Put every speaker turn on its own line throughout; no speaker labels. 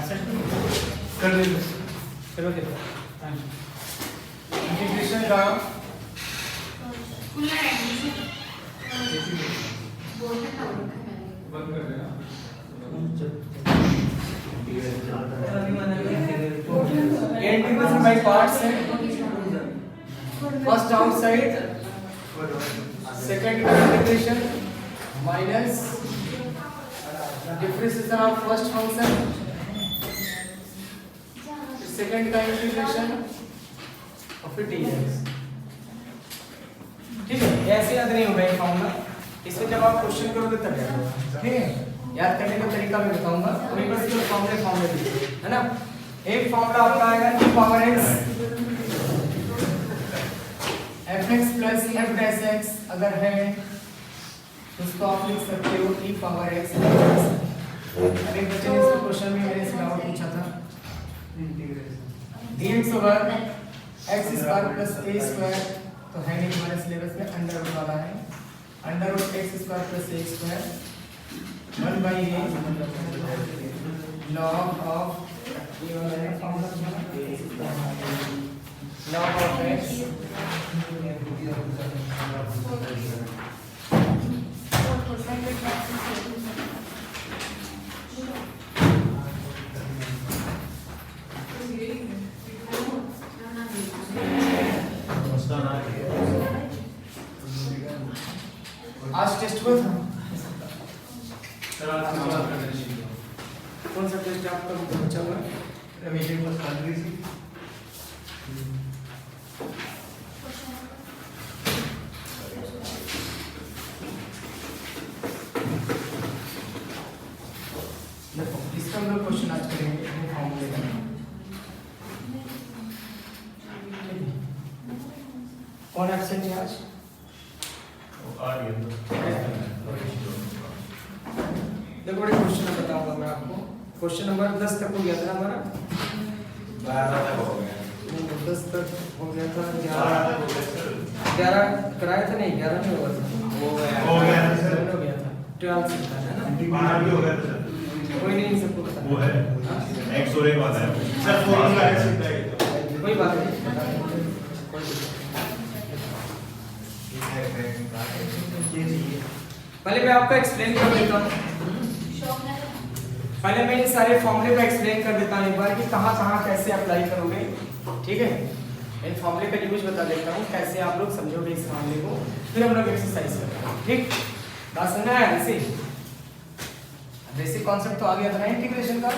कर दे चलो देखो इंटीग्रेशन का बंद कर देना इंटीग्रेशन बाय पार्ट्स है first outside second integration minus differentiation of first function second का इंटीग्रेशन और फिर dx ठीक है ऐसे याद नहीं होगा ये फॉर्मूला इसमें जब आप क्वेश्चन करोगे तब याद होगा ठीक है याद करने का तरीका मैं बताऊंगा वही बस जो फॉर्मूले दीजिए है ना एक फॉर्मूला आपका आएगा e power x fx plus f dash x अगर है तो उसको आप लिख सकते हो e पावर x अरे बच्चे ने इसका क्वेश्चन में मेरे से डाउट पूछा था dx over x square plus a square तो है नहीं हमारे सिलेबस में अंडर रूट वाला है under root x square plus a square 1 by a log of ये वाला है फॉर्मूला log of x आज टेस्ट हुआ था कौन सा टेस्ट आपका बचा हुआ है रिवीजन पर कांग्रेस देखो इसका हम लोग क्वेश्चन आज करेंगे फॉर्मूले का कौन एब्सेंट है आज देखो बड़े क्वेश्चन बताऊंगा मैं आपको क्वेश्चन नंबर 10 तक हो गया था हमारा 12 तक हो गया 10 तक हो गया था 11 कराया था नहीं 11 नहीं हुआ था हो गया था 12 से था ना 12 भी हो गया था कोई नहीं सबको पता वो है x और एक बात है सर कोई बात नहीं पहले मैं आपको एक्सप्लेन कर देता हूँ पहले मैं ये सारे फॉर्मूले को एक्सप्लेन कर देता हूँ एक बार कि कहाँ कैसे अप्लाई करोगे ठीक है इन फॉर्मूले का यूज बता देता हूँ कैसे आप लोग समझोगे इस मामले को फिर हम लोग एक्सरसाइज करते हैं ठीक बात समझ आया ऐसे बेसिक कॉन्सेप्ट तो आ गया था ना इंटीग्रेशन का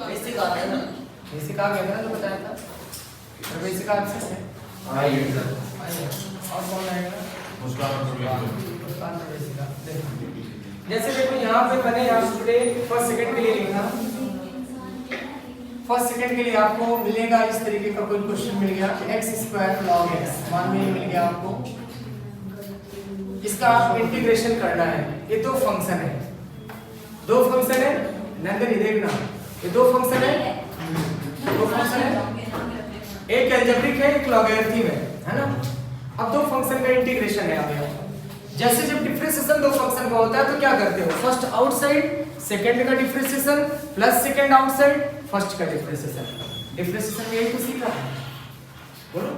बेसिक आ गया था जो बताया था और बेसिक एक्सेस है और कौन आएगा जैसे देखो यहाँ पे मैंने आपके फर्स्ट सेकंड के लिए लिखा फर्स्ट सेकंड के लिए आपको मिलेगा इस तरीके का कोई क्वेश्चन मिल गया x स्क्वायर log x मान में मिल गया आपको इसका इंटीग्रेशन करना है ये दो फंक्शन है नंदन ये देखना ये दो फंक्शन है एक अलजेब्रिक है एक लॉगरिथम है ना अब दो फंक्शन का इंटीग्रेशन है आप जैसे जब डिफरेंशिएशन दो फंक्शन का होता है तो क्या करते हो फर्स्ट आउटसाइड सेकंड का differentiation plus second outside first का डिफरेंशिएशन में यही तो सीखा है बोलो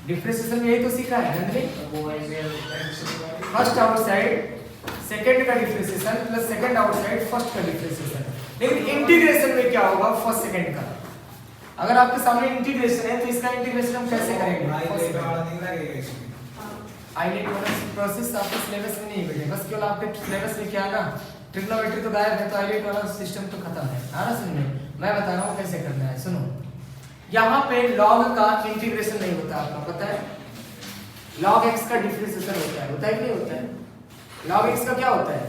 डिफरेंशिएशन में यही तो सीखा है नंदनी फर्स्ट आउटसाइड सेकंड का differentiation plus second outside first का डिफरेंशिएशन लेकिन इंटीग्रेशन में क्या होगा फर्स्ट सेकंड का अगर आपके सामने इंटीग्रेशन है तो इसका इंटीग्रेशन हम कैसे करेंगे आइडेंट प्रोसेस आपके सिलेबस में नहीं मिलेगा बस केवल आपके सिलेबस में क्या है ना ट्रिग्नोमेट्री तो गायब है तो आइडेंट वाला सिस्टम तो खत्म है आ रहा समझ में मैं बता रहा हूँ कैसे करना है सुनो यहाँ पे log का इंटीग्रेशन नहीं होता आपको पता है log x का डिफरेंशिएशन होता है कि नहीं होता है log x का क्या होता है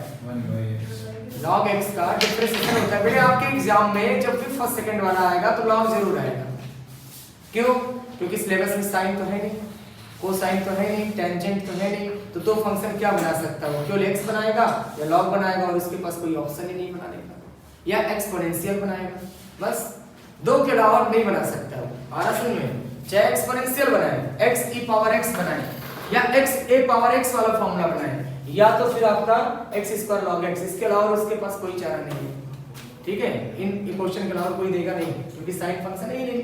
log x का डिफरेंशिएशन होता है बेटे आपके एग्जाम में जब भी फर्स्ट सेकंड वाला आएगा तो log जरूर आएगा क्यों क्योंकि सिलेबस में साइन तो है नहीं कोसाइन तो है नहीं टेंजेंट तो है नहीं तो दो फंक्शन क्या बना सकता है केवल x बनाएगा या log बनाएगा और उसके पास कोई ऑप्शन ही नहीं बनाने का या एक्सपोनेंशियल बनाएगा बस दो के अलावा नहीं बना सकता वो आरा सुन में चाहे एक्सपोनेंशियल बनाए x e पावर x बनाए या x a पावर x वाला फॉर्मूला बनाए या तो फिर आपका x स्क्वायर log x इसके अलावा उसके पास कोई चारा नहीं है ठीक है, इन इक्वेशन के अलावा कोई देगा नहीं, क्योंकि साइन फंक्शन है ही नहीं,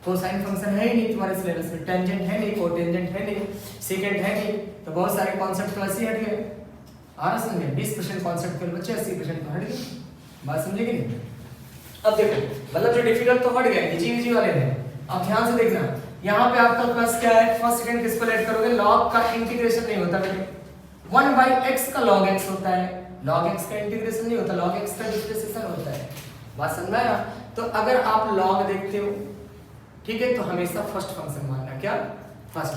कोसाइन फंक्शन है ही नहीं तुम्हारे सिलेबस में, टेंजेंट है नहीं, कोटेंजेंट है नहीं, सेकेंड है नहीं, तो बहुत सारे कॉन्सेप्ट तो ऐसे ही हट गए। आ रहा समझे, 20% कॉन्सेप्ट के बच्चे 80% तो हट गए, बात समझे कि नहीं। अब देखो मतलब जो डिफिकल्ट तो हट गए, इजी वाले हैं। अब ध्यान से देखना, यहाँ पे आपका प्लस क्या है, फर्स्ट सेकंड किसको ऐड करोगे, लॉग का इंटीग्रेशन नहीं होता बेटे, 1/x का log x होता है, log x का इंटीग्रेशन नहीं होता, log x का डिफरेंशिएशन होता है। बात समझ में आया। तो अगर आप log देखते हो, ठीक है, तो हमेशा फर्स्ट फंक्शन मानना, क्या फर्स्ट।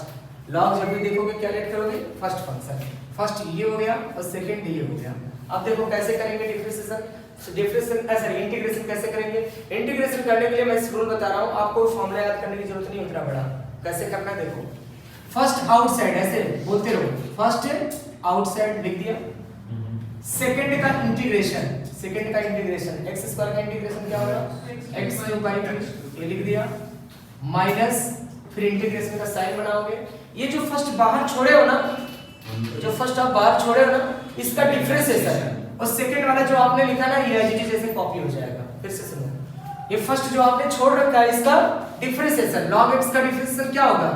log जब भी देखोगे क्या लेट करोगे, फर्स्ट फंक्शन, फर्स्ट ये हो गया और सेकंड ये हो गया। अब देखो कैसे करेंगे डिफरेंशिएशन सॉरी इंटीग्रेशन कैसे करेंगे। इंटीग्रेशन करने के लिए मैं इस रूल बता रहा हूँ, आपको फॉर्मूला याद करने की जरूरत नहीं उतना बड़ा, कैसे करना है देखो। फर्स्ट आउटसाइड ऐसे बोलते रहो, फर्स्ट आउटसाइड लिख दिया, सेकंड का इंटीग्रेशन, सेकंड का इंटीग्रेशन x स्क्वायर का इंटीग्रेशन क्या होगा, x³ ये लिख दिया, माइनस फिर इंटीग्रेशन का साइन बनाओगे। ये जो फर्स्ट बाहर छोड़े हो ना, जो फर्स्ट आप बाहर छोड़े हो ना, इसका डिफरेंशिएशन, और सेकंड वाला जो आपने लिखा ना ये एज जैसे कॉपी हो जाएगा। फिर से सुनो, ये फर्स्ट जो आपने छोड़ रखा है इसका डिफरेंशिएशन, log x का डिफरेंशिएशन क्या होगा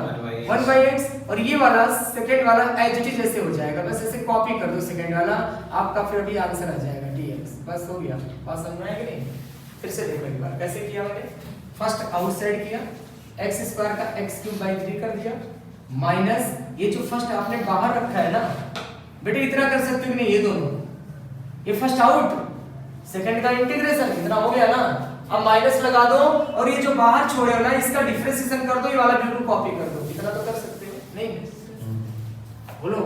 1/x, और ये वाला सेकंड वाला एज इट इज जैसे हो जाएगा, बस ऐसे कॉपी कर दो सेकंड वाला, आपका फिर अभी आंसर आ जाएगा dx, बस हो गया। बात समझ में आया कि नहीं। फिर से देखो एक बार कैसे किया मैंने, फर्स्ट आउटसाइड किया, x² का x³ कर दिया, माइनस ये जो फर्स्ट आपने बाहर रखा है ना बेटे, इतना कर सकते हो कि नहीं, ये दोनों, ये फर्स्ट आउट सेकंड का इंटीग्रेशन इतना हो गया ना, अब माइनस लगा दो, और ये जो बाहर छोड़े हो ना इसका डिफरेंशिएशन कर दो, ये वाला बिल्कुल कॉपी कर दो, इतना तो कर सकते हो नहीं, बोलो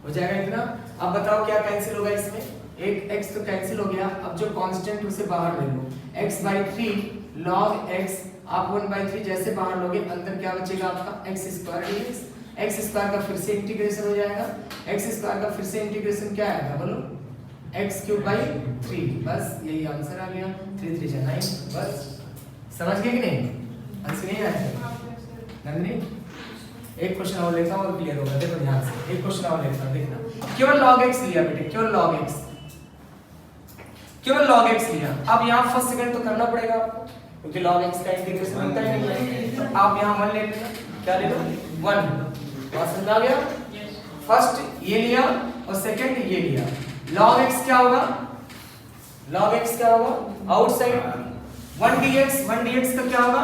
हो जाएगा इतना। अब बताओ क्या कैंसिल होगा इसमें, एक x तो कैंसिल हो गया, अब जो कांस्टेंट उसे बाहर ले लो, x/3 log x, आप 1/3 जैसे बाहर लोगे, अंदर क्या बचेगा आपका x² dx, x² का फिर से इंटीग्रेशन हो जाएगा, x² का फिर से इंटीग्रेशन क्या आएगा बोलो, x³/3, बस यही आंसर आ गया, 3 3 9, बस समझ गए कि नहीं, आंसर नहीं आया नंदनी। एक क्वेश्चन और लेता हूं और क्लियर होगा, देखो ध्यान से, एक क्वेश्चन और लेता हूं, देखना, केवल log x लिया बेटे, केवल log x, केवल log x लिया। अब यहाँ फर्स्ट सेकंड तो करना पड़ेगा आपको, क्योंकि log x का इंटीग्रेशन होता ही नहीं है, तो आप यहाँ 1 ले लेना, क्या ले लो 1, बात समझ आ गया। फर्स्ट ये लिया और सेकंड ये लिया, log x क्या होगा, log x क्या होगा, आउटसाइड 1 dx का क्या होगा,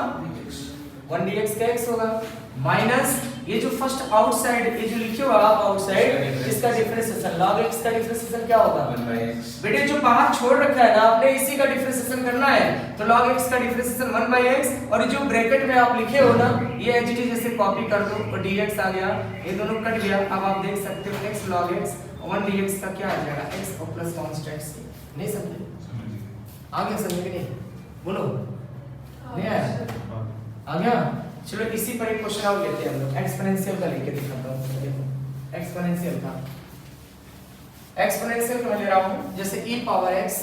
1 dx का x होगा, माइनस ये जो फर्स्ट आउटसाइड, ये जो लिखे हो आप आउटसाइड, इसका डिफरेंशिएशन, log x का डिफरेंशिएशन क्या होगा बेटे, जो बाहर छोड़ रखा है ना आपने इसी का डिफरेंशिएशन करना है, तो log x का डिफरेंशिएशन 1/x, और जो ब्रैकेट में आप लिखे हो ना ये एज इट इज जैसे कॉपी कर दो, और dx आ गया, ये दोनों कट गया। अब आप देख सकते हो x log x 1 dx का क्या आ जाएगा, x और प्लस कांस्टेंट, नहीं समझे, आ गया समझे कि नहीं, बोलो नहीं आया, आ गया। चलो इसी पर एक क्वेश्चन और लेते हैं हम लोग, एक्सपोनेंशियल का लेके दिखाता हूं, देखो एक्सपोनेंशियल का, एक्सपोनेंशियल का मैं ले रहा हूं, जैसे e⁻x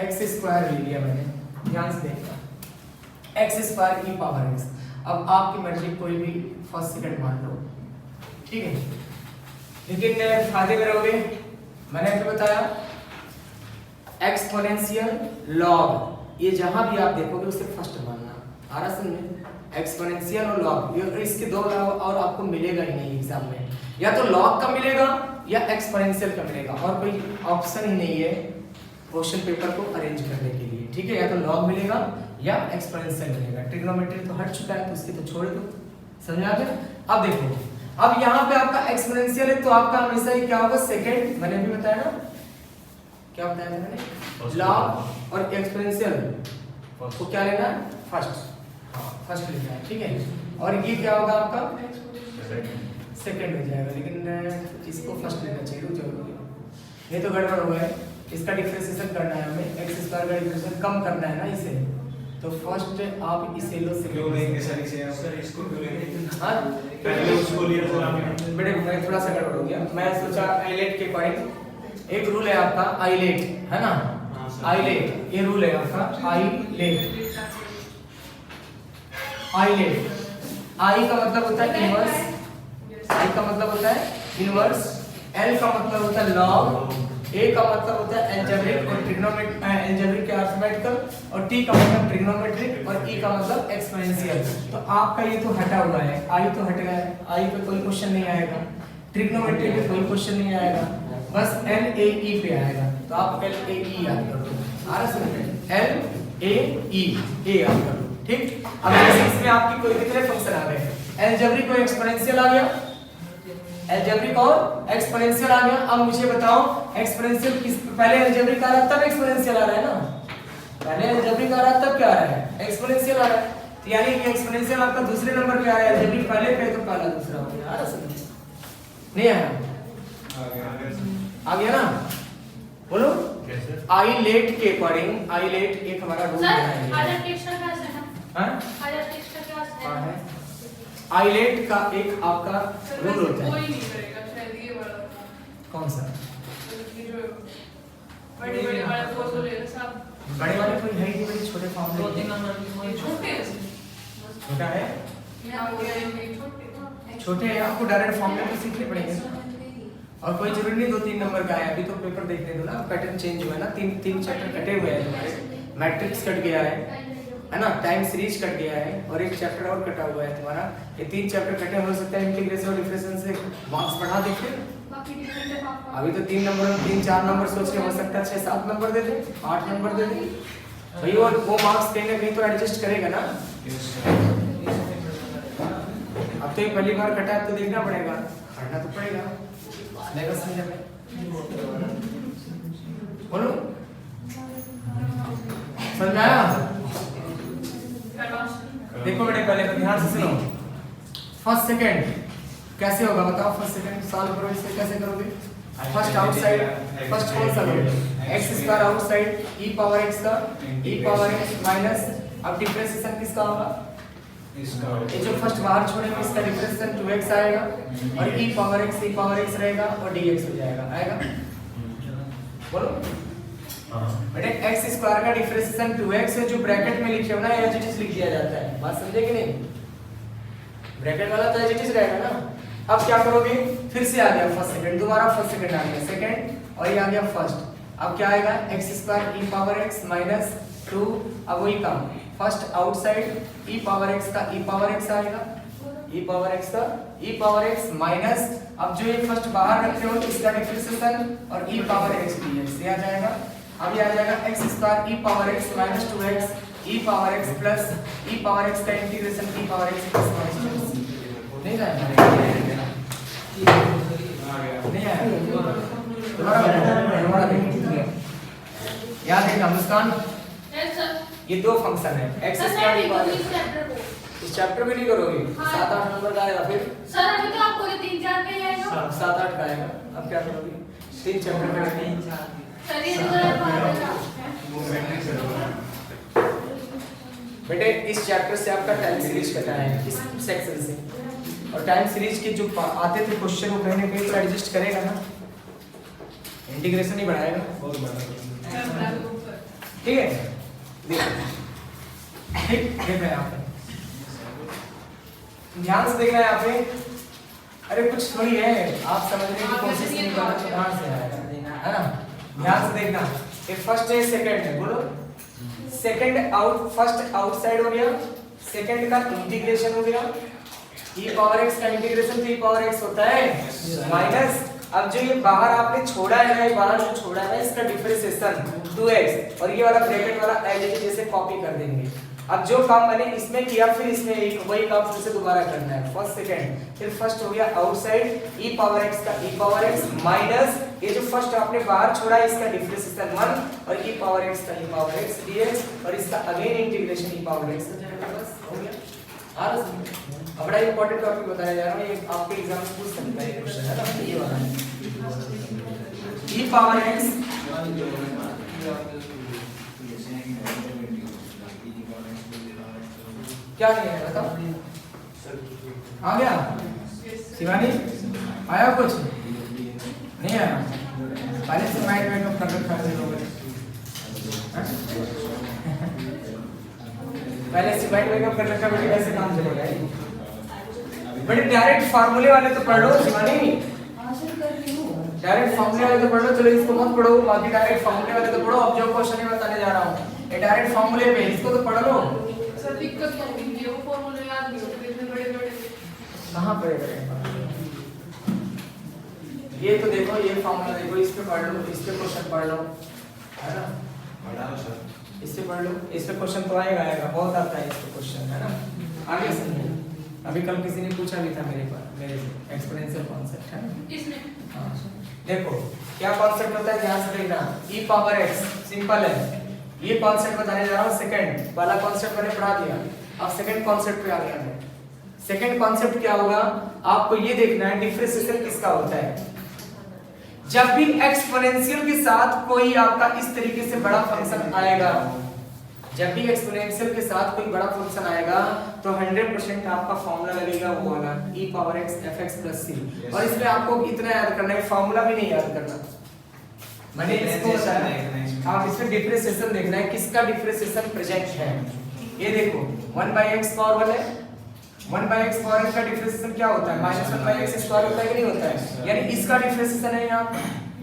x² ले लिया मैंने, ध्यान से देखना, x² e⁻x, अब आपकी मर्जी कोई भी फर्स्ट सेकंड मान लो, ठीक है, लेकिन फायदे में रहोगे, मैंने आपको बताया एक्सपोनेंशियल log, ये जहां भी आप देखोगे उसे फर्स्ट मानना, आ रहा समझ, एक्सपोनेंशियल और log, ये इसके दो अलावा और आपको मिलेगा ही नहीं एग्जाम में, या तो log का मिलेगा या एक्सपोनेंशियल का मिलेगा, और कोई ऑप्शन ही नहीं है क्वेश्चन पेपर को अरेंज करने के लिए, ठीक है, या तो log मिलेगा या एक्सपोनेंशियल मिलेगा। ट्रिग्नोमेट्री तो हट चुका है तो उसकी तो छोड़ दो, समझ आ गया। अब देखो, अब यहाँ पे आपका एक्सपोनेंशियल है तो आपका हमेशा ही क्या होगा, सेकंड, मैंने भी बताया ना, क्या बताया मैंने, log और एक्सपोनेंशियल को क्या लेना है, फर्स्ट, फर्स्ट लिखना है, ठीक है, और ये क्या होगा आपका सेकंड हो जाएगा, लेकिन इसको फर्स्ट लेना चाहिए जरूरी, ये तो गड़बड़ हो गया, इसका डिफरेंशिएशन करना है हमें, x² का डिफरेंशिएशन कम करना है ना इसे, तो फर्स्ट आप इसे लो,
क्यों लेंगे सर इसको क्यों लेंगे,
हां
पहले उसको लिया था
बेटे, मैं थोड़ा सा गड़बड़ हो गया, मैं सोचा आइलेट के अकॉर्डिंग एक रूल है आपका आइलेट, है ना, आइलेट, ये रूल है आपका आइलेट, आइलेट, आई का मतलब होता है इनवर्स, आई का मतलब होता है इनवर्स, एल का मतलब होता है लॉग, ए का मतलब होता है एल्जेब्रिक और ट्रिग्नोमेट्रिक, एल्जेब्रिक या अरिथमेटिकल, और टी का मतलब ट्रिग्नोमेट्रिक, और ई का मतलब एक्सपोनेंशियल। तो आपका ये तो हटा हुआ है, आई तो हट गया है, आई पे कोई क्वेश्चन नहीं आएगा, ट्रिग्नोमेट्री पे कोई क्वेश्चन नहीं आएगा, बस एल ए ई पे आएगा। तो आप एल ए ई याद कर दो, आ रहा समझ में, एल ए ई ए याद कर दो, ठीक। अब जैसे इसमें आपकी कोई कितने फंक्शन आ गए, एल्जेब्रिक और एक्सपोनेंशियल आ गया, एल्जेब्रिक और एक्सपोनेंशियल आ गया। अब मुझे बताओ एक्सपोनेंशियल किस, पहले एल्जेब्रिक आ रहा है तब एक्सपोनेंशियल आ रहा है ना, पहले एल्जेब्रिक आ रहा है तब क्या आ रहा है, एक्सपोनेंशियल आ रहा है। तो यानी कि एक्सपोनेंशियल आपका दूसरे नंबर पे आ रहा है, एल्जेब्रिक पहले पे तो पहला दूसरा हो गया, आ रहा समझ नहीं आया, आ गया ना, बोलो। आई लेट के अकॉर्डिंग, आई लेट एक हमारा रूल है, हां है, आई लेट का एक आपका रूल होता है,
कोई नहीं करेगा शायद ये वाला,
कौन सा,
बड़े बड़े वाले फोटो ले लो सब,
बड़े वाले कोई है ही नहीं, बड़े छोटे फॉर्म
दो
में
तीन नंबर की कोई
छोटे
छोटा है,
छोटे
छोटे हैं, आपको डायरेक्ट फॉर्म में तो सीखने पड़ेंगे ना, और कोई जरूरी नहीं 2-3 नंबर का है, अभी तो पेपर देखने दो ना, पैटर्न चेंज हुआ है ना, तीन चैप्टर कटे हुए हैं तुम्हारे, मैट्रिक्स कट गया है ना, टाइम सीरीज कट गया है, और एक चैप्टर और कटा हुआ है तुम्हारा, ये 3 चैप्टर कटे, हो सकता है इंटीग्रेशन और डिफरेंशियल से मार्क्स बढ़ा दे फिर, अभी तो 3 नंबर 3-4 नंबर सोच के हो सकता है 6-7 नंबर दे दे, 8 नंबर दे दे भाई, वो मार्क्स कहीं ना कहीं तो एडजस्ट करेगा ना। अब तो ये पहली बार कटा है तो देखना पड़ेगा, पढ़ना तो पड़ेगा, सिलेबस समझ में, बोलो समझ में आया। देखो बेटे पहले ध्यान से सुनो, फर्स्ट सेकंड कैसे होगा बताओ, फर्स्ट सेकंड सॉल्व करो, इससे कैसे करोगे, फर्स्ट आउटसाइड, फर्स्ट कौन सा लोगे, x square outside e power x का, e पावर x माइनस, अब डिफरेंशिएशन किसका होगा, ये जो फर्स्ट बाहर छोड़ेंगे इसका डिफरेंशिएशन 2x आएगा, और e पावर x रहेगा और dx हो जाएगा, आएगा बोलो बेटे, x स्क्वायर का डिफरेंशिएशन 2x है, जो ब्रैकेट में लिखे हो ना एज इट इज लिख दिया जाता है, बात समझे कि नहीं, ब्रैकेट वाला तो एज इट इज रहेगा ना। अब क्या करोगे, फिर से आ गया फर्स्ट सेकंड, दोबारा फर्स्ट सेकंड आ गया सेकंड, और ये आ गया फर्स्ट, अब क्या आएगा x square e power x minus 2, अब वही काम, first outside e power x का e पावर x आएगा, e पावर x का e पावर x माइनस, अब जो ये फर्स्ट बाहर रखते हो इसका डिफरेंशिएशन और e पावर x dx ये आ जाएगा, अब ये आ जाएगा x square e power x minus 2x e power x plus e power x का integration e power x plus नहीं जाएगा, नहीं आया, दोबारा देखिए, याद है ना मुस्कान, ये 2 फंक्शन है x स्क्वायर e पावर इस चैप्टर में नहीं करोगे, 7-8 नंबर का आएगा, फिर
सर अभी तो आपको 3-4 पे आएगा,
7-8 का आएगा, अब क्या करोगे, 3 चैप्टर में 3-4
सर ये तो
बेटे इस चैप्टर से आपका टाइम सीरीज कटा है, इस सेक्शन से, और टाइम सीरीज के जो आते थे क्वेश्चन वो कहीं ना कहीं तो एडजस्ट करेगा ना, इंटीग्रेशन ही बढ़ाएगा, ठीक है, देखो ठीक देख रहे हैं यहाँ पे, ध्यान से देखना है यहाँ पे, अरे कुछ थोड़ी है, आप समझने की कोशिश नहीं कर रहे, कहाँ से आएगा, है ना, ध्यान से देखना, ये फर्स्ट है सेकंड है, बोलो सेकंड आउट, फर्स्ट आउटसाइड हो गया, सेकंड का इंटीग्रेशन हो गया, e पावर x का इंटीग्रेशन तो e पावर x होता है माइनस, अब जो ये बाहर आपने छोड़ा है ना, ये बाहर जो छोड़ा है ना इसका डिफरेंशिएशन 2x, और ये वाला ब्रैकेट वाला एज इट इज जैसे कॉपी कर देंगे। अब जो काम मैंने इसमें किया फिर इसमें एक वही काम फिर से दोबारा करना है, फर्स्ट सेकंड, फिर फर्स्ट हो गया आउटसाइड e पावर x का e पावर x माइनस, ये जो फर्स्ट आपने बाहर छोड़ा है इसका डिफरेंशिएशन 1 और e पावर x का e पावर x dx, और इसका again integration e power x हो जाएगा, बस हो गया। आ रहा है, अब बड़ा इंपॉर्टेंट टॉपिक बताया जा रहा है, ये आपके एग्जाम में पूछ सकता है ये क्वेश्चन, है ना, ये वाला e पावर x क्या नहीं है बताओ, आ गया शिवानी, आया कुछ नहीं आया, पहले से माइंड मेकअप कर रखा है लोगों ने, पहले से माइंड मेकअप कर रखा है, कैसे काम चलेगा, बड़े डायरेक्ट फार्मूले वाले तो पढ़ लो शिवानी, डायरेक्ट फॉर्मूले वाले तो पढ़ लो, चलो इसको मत पढ़ो, बाकी डायरेक्ट फॉर्मूले वाले तो पढ़ो। अब जो क्वेश्चन है बताने जा रहा हूँ ये डायरेक्ट फॉर्मूले पे, इसको तो पढ़ लो।
सर दिक्कत क्या होगी, ये वो फॉर्मूले याद नहीं होते इतने बड़े-बड़े।
कहाँ पे करें? ये तो देखो, ये फॉर्मूला देखो, इस पे पढ़ लो, इस पे क्वेश्चन पढ़ लो, है ना?
पढ़ा सर,
इससे पढ़ लो, इस पे क्वेश्चन तो आएगा, बहुत आता है इस पे क्वेश्चन, है ना? आगे समझिए। अभी कल किसी ने पूछा भी था मेरे से एक्सपोनेंशियल कॉन्सेप्ट, है ना?
किसने?
हाँ, देखो क्या कॉन्सेप्ट होता है, ध्यान से देखना। e पावर x सिंपल है, ये कॉन्सेप्ट बताने जा रहा हूँ। सेकंड वाला कॉन्सेप्ट मैंने पढ़ा दिया, अब सेकंड कॉन्सेप्ट पे आ गया मैं। सेकंड कॉन्सेप्ट क्या होगा, आपको ये देखना है डिफरेंशिएशन किसका होता है। जब भी एक्सपोनेंशियल के साथ कोई आपका इस तरीके से बड़ा फंक्शन आएगा, जब भी एक्सपोनेंशियल के साथ कोई बड़ा फंक्शन आएगा तो 100% आपका फॉर्मूला लगेगा वो वाला e power x fx plus c। और इसमें आपको इतना याद करना है, फॉर्मूला भी नहीं याद करना, मैंने इसको बताया। आप इसमें डिफरेंशिएशन देखना है, किसका डिफरेंशिएशन प्रेजेंट है। ये देखो 1/x पावर 1 है, 1/x पावर का डिफरेंशिएशन क्या होता है, -1/x स्क्वायर होता है कि नहीं होता है, यानी इसका डिफरेंशिएशन है यहाँ पे।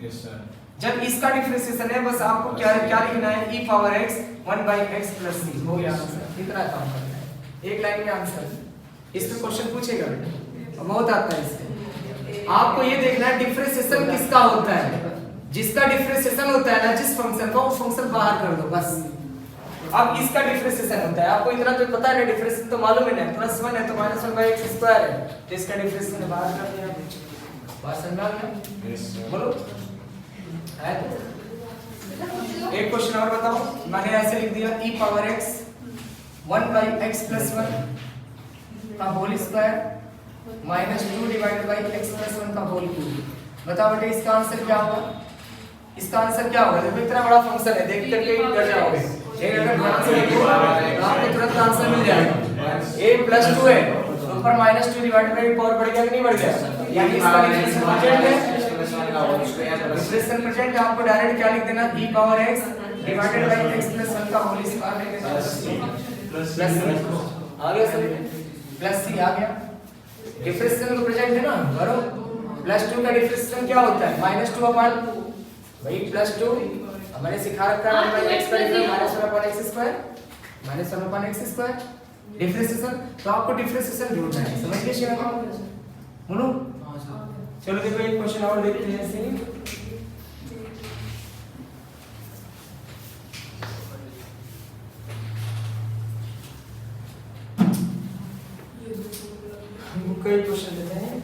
Yes sir.
जब इसका डिफरेंशिएशन है, बस आपको क्या लिखना है, e power x 1/x plus c, हो गया आंसर। इतना काम करना है, एक लाइन में आंसर। इस पे क्वेश्चन पूछेगा और बहुत आता है इससे। आपको ये देखना है डिफरेंशिएशन किसका होता है, जिसका डिफरेंशिएशन होता है ना जिस फंक्शन का, वो फंक्शन बाहर कर दो बस। अब इसका डिफरेंशिएशन होता है, आपको इतना तो पता है, डिफरेंशिएशन तो मालूम है ना, +1 है तो -1/x स्क्वायर है, तो इसका डिफरेंशिएशन बाहर कर दिया। बात समझ में आ गया?
Yes sir.
बोलो है तो। एक क्वेश्चन और बताओ, मैंने ऐसे लिख दिया e power x 1/x plus 1 का whole square -2 divided by x plus 1 का होल क्यूब। बताओ बेटे इसका आंसर क्या होगा, इसका आंसर क्या होगा। देखो इतना बड़ा फंक्शन है, देख करके ही डर जाओगे, लेकिन अगर ध्यान से देखो तो आपको तुरंत आंसर मिल जाएगा। a plus 2 है तो ऊपर -2 डिवाइडेड बाय पावर बढ़ गया कि नहीं बढ़ गया, यानी इसका डिफरेंशिएशन प्रेजेंट है। डिफरेंशिएशन प्रेजेंट है, आपको डायरेक्ट क्या लिख देना, e power x divided by x plus 1 का होल स्क्वायर लिख देना, प्लस c आ गया सर, प्लस c आ गया। डिफरेंशिएशन तो प्रेजेंट है ना, करो। +2 का डिफरेंशिएशन क्या होता है, -2 अपॉन वही +2, हमने सिखा रखा है 1/x का differentiation -1/x square, -1/x square differentiation. तो आपको डिफरेंशिएशन ढूंढना है, समझ गए शिवा को? बोलो। चलो देखो एक क्वेश्चन और देखते हैं ऐसे ही। हम कई क्वेश्चन लेते हैं।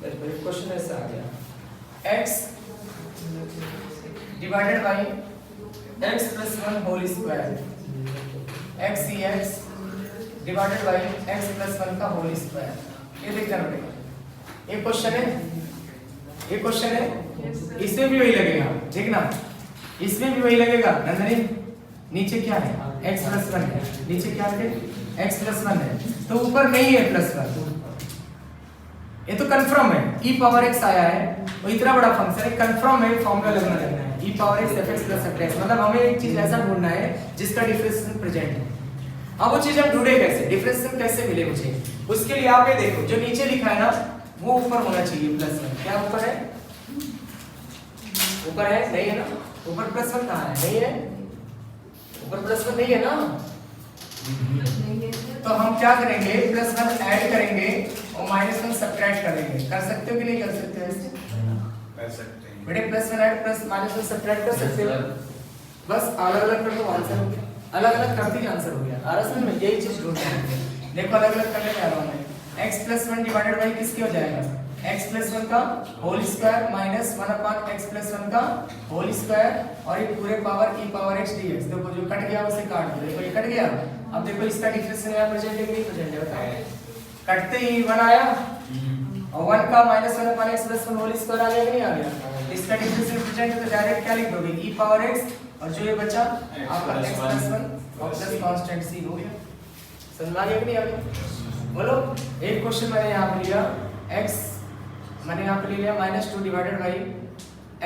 देखो एक क्वेश्चन ऐसा आ गया, x divided by x plus 1 whole square, x x divided by x plus 1 का होल स्क्वायर। ये लिखना पड़ेगा। एक क्वेश्चन है, ये क्वेश्चन है, इसमें भी वही लगेगा, देखना इसमें भी वही लगेगा। नंदनी नीचे क्या है, x plus 1 है, नीचे क्या है, x plus 1 है, तो ऊपर नहीं है +1, ये तो कंफर्म है। e पावर x आया है, वो इतना बड़ा फंक्शन है, कंफर्म है, फॉर्मूला लगना है e power x fx plus fx। मतलब हमें एक चीज ऐसा ढूंढना है जिसका डिफरेंशिएशन प्रेजेंट है। अब वो चीज हम ढूंढे कैसे, डिफरेंशिएशन कैसे मिले मुझे, उसके लिए आप ये देखो, जो नीचे लिखा है ना वो ऊपर होना चाहिए +1। क्या ऊपर है, ऊपर है नहीं है ना, ऊपर +1 कहां है, नहीं है, ऊपर +1 नहीं है ना, तो हम क्या करेंगे, +1 ऐड करेंगे और -1 सब्ट्रैक्ट करेंगे। कर सकते हो कि नहीं कर सकते हो ऐसे?
कर सकते हैं
बेटे +1 ऐड प्लस -1 सब्ट्रैक्ट कर सकते हो, बस अलग-अलग कर दो, आंसर हो गया। अलग-अलग करते ही आंसर हो गया। आरएस में यही चीज ढूंढना है। देखो अलग-अलग करने जा रहा हूं मैं, x plus 1 डिवाइडेड बाय किसके हो जाएगा, x plus 1 का whole square -1 upon x plus 1 का होल स्क्वायर और ये पूरे power e power x dx। देखो जो कट गया उसे काट दो, देखो ये कट गया। अब देखो इसका डिफरेंशिएशन यहाँ प्रेजेंट है कि नहीं प्रेजेंट है, बताओ। कटते ही 1 आया और 1 का -1 upon x plus 1 whole square आ गया कि नहीं आ गया। इसका डिफरेंशिएशन प्रेजेंट है तो डायरेक्ट क्या लिख दोगे, e पावर x और जो ये बचा आपका x plus 1 और प्लस कांस्टेंट c हो गया। समझ आ गया कि नहीं आ गया, बोलो। एक क्वेश्चन मैंने यहाँ पे लिया, x मैंने यहाँ पे ले लिया -2 डिवाइडेड बाई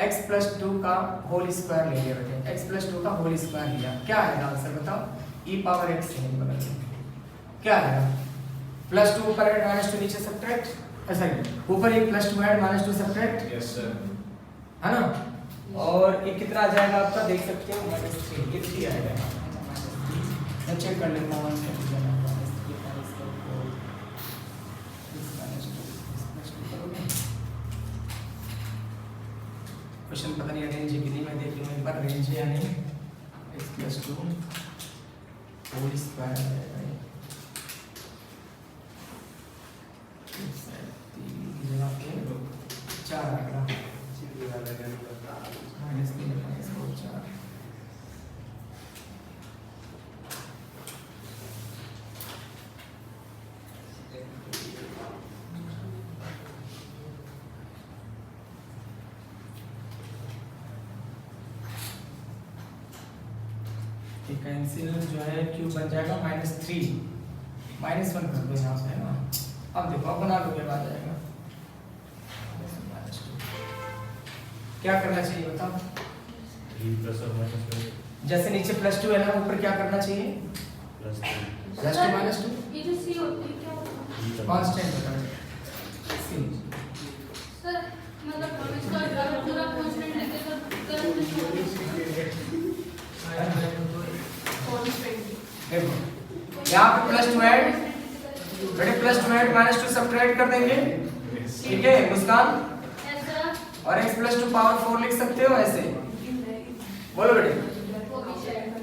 x plus 2 का होल स्क्वायर ले लिया बेटे, x plus 2 का होल स्क्वायर लिया। क्या आएगा आंसर बताओ, e पावर x से नहीं बदल क्या आएगा, +2 ऊपर ऐड -2 नीचे सब्ट्रैक्ट, सॉरी ऊपर एक +2 ऐड -2 सब्ट्रैक्ट,
यस सर।
है ना। और ये कितना आ जाएगा आपका, देख सकते हो -3, ये 3 आएगा। मैं चेक कर लेता हूँ क्वेश्चन पता नहीं रेंज है कि नहीं, मैं देख लूँ एक बार रेंज है या नहीं। x + 2 होल स्क्वायर है, जगह पे 4 आएगा, -3 -4 4। कैंसिल जो है क्यूब बन जाएगा -3, -1 कर दो यहाँ से, है ना। अब देखो अब बना लोगे, आ जाएगा। क्या करना चाहिए बताओ, जैसे नीचे +2 है ना, ऊपर क्या करना चाहिए, +2 -2
ये जो सी होती है क्या होता है?
कांस्टेंट होता है सी।
सर मतलब हम इसका पूरा कांस्टेंट लेके तो करंट
देखो यहाँ पे +2 ऐड, बेटे +2 ऐड -2 सब्ट्रैक्ट कर देंगे, ठीक है मुस्कान।
ऐसा
और x + 2 पावर 4 लिख सकते हो ऐसे, बोलो बेटे,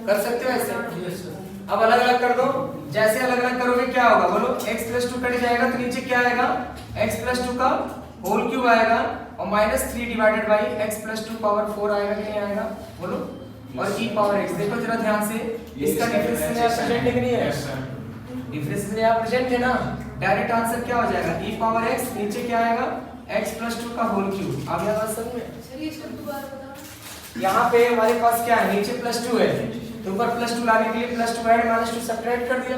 कर सकते हो ऐसे। अब अलग अलग कर दो, जैसे अलग अलग करोगे क्या होगा बोलो, x + 2 कट जाएगा तो नीचे क्या आएगा, x + 2 का होल क्यूब आएगा और -3 डिवाइडेड बाई x + 2 पावर 4 आएगा कि नहीं आएगा बोलो। और e पावर x, देखो जरा ध्यान से, इसका डिफरेंशिएशन यहाँ प्रेजेंट है कि नहीं है, डिफरेंशिएशन यहाँ प्रेजेंट है ना। डायरेक्ट आंसर क्या हो जाएगा, e पावर x, नीचे क्या आएगा x + 2 का होल क्यूब। अब यह बात समझ में,
चलिए इसको दोबारा बताओ।
यहाँ पे हमारे पास क्या है, नीचे +2 है तो ऊपर +2 लाने के लिए +2 ऐड -2 सब्ट्रैक्ट कर दिया।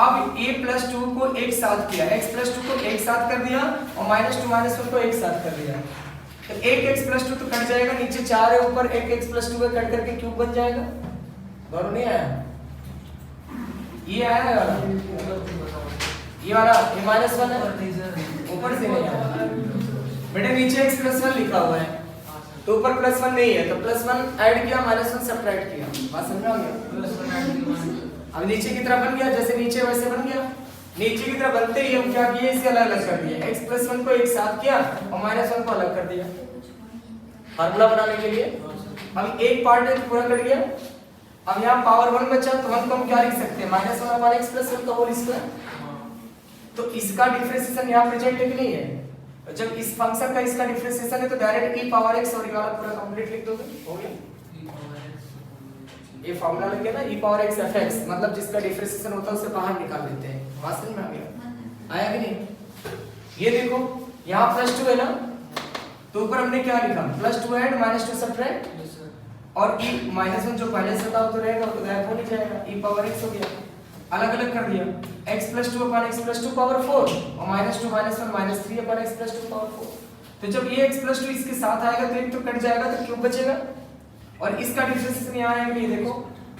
अब a + 2 को एक साथ किया, x + 2 को एक साथ कर दिया और -2 -1 को एक साथ कर दिया, तो एक x + 2 तो कट जाएगा, नीचे 4 है, ऊपर एक x + 2 का कट करके क्यूब बन जाएगा। दोनों नहीं आया, ये आया है वाला, ये वाला ये -1 है, ऊपर से नहीं आया बेटे, नीचे x + 1 लिखा हुआ है तो ऊपर +1 नहीं है, तो +1 ऐड किया -1 सब्ट्रैक्ट किया, बात समझ में आ गया। अब नीचे की तरफ बन गया, जैसे नीचे वैसे बन गया। नीचे की तरफ बनते ही हम क्या किए, इसे अलग अलग कर दिए, x + 1 को एक साथ किया और -1 को अलग कर दिया फार्मूला बनाने के लिए। अब एक पार्ट पूरा कट गया, अब यहाँ पावर 1 बचा, तो 1 को हम क्या लिख सकते हैं, -1/x + 1 का होल स्क्वायर। तो इसका डिफरेंशिएशन यहाँ प्रेजेंट है कि नहीं है, जब इस फंक्शन का इसका डिफरेंशिएशन है तो डायरेक्ट e पावर x और ये वाला पूरा कंप्लीट लिख दोगे, हो गया। ये फार्मूला लग गया ना, e पावर x fx, मतलब जिसका डिफरेंशिएशन होता है उसे बाहर निकाल लेते हैं, बात समझ में आ गया, आया कि नहीं। ये देखो यहाँ +2 है ना, तो ऊपर हमने क्या लिखा, +2 ऐड -2 सब्ट्रैक्ट, और e -1 जो पहले से था वो तो रहेगा, वो तो गायब हो नहीं जाएगा, e पावर x हो गया। अलग अलग कर दिया, x + 2 / x + 2 पावर 4 और -2 -1 -3 / x + 2 पावर 4। तो जब ये x + 2 इसके साथ आएगा तो एक तो कट जाएगा, तो क्यूब बचेगा, और इसका डिफरेंशिएशन यहाँ आएगा, ये देखो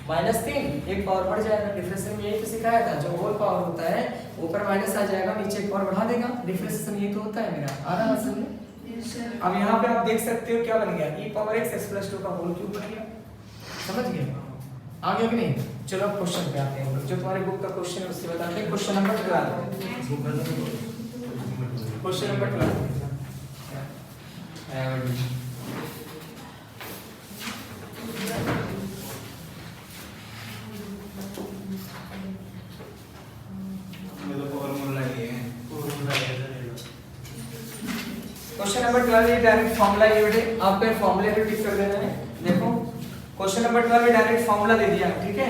-3, एक पावर बढ़ जाएगा। डिफरेंशिएशन में यही तो सिखाया था, जो होल पावर होता है ऊपर माइनस आ जाएगा, नीचे एक पावर बढ़ा देगा, डिफरेंशिएशन यही तो होता है मेरा, आ रहा है समझ। अब यहाँ पे आप देख सकते हो क्या बन गया, e पावर x x + 2 का होल क्यूब बन गया, समझ गए, आ गया कि नहीं। चलो अब क्वेश्चन पे आते हैं, जो तुम्हारे बुक का क्वेश्चन है उससे बताते हैं। Question number 12, question number 12 question number 12 ये डायरेक्ट फार्मूला है बेटे, आपको फार्मूले पे टिक कर देना है। देखो क्वेश्चन नंबर 12 में डायरेक्ट फार्मूला दे दिया, ठीक है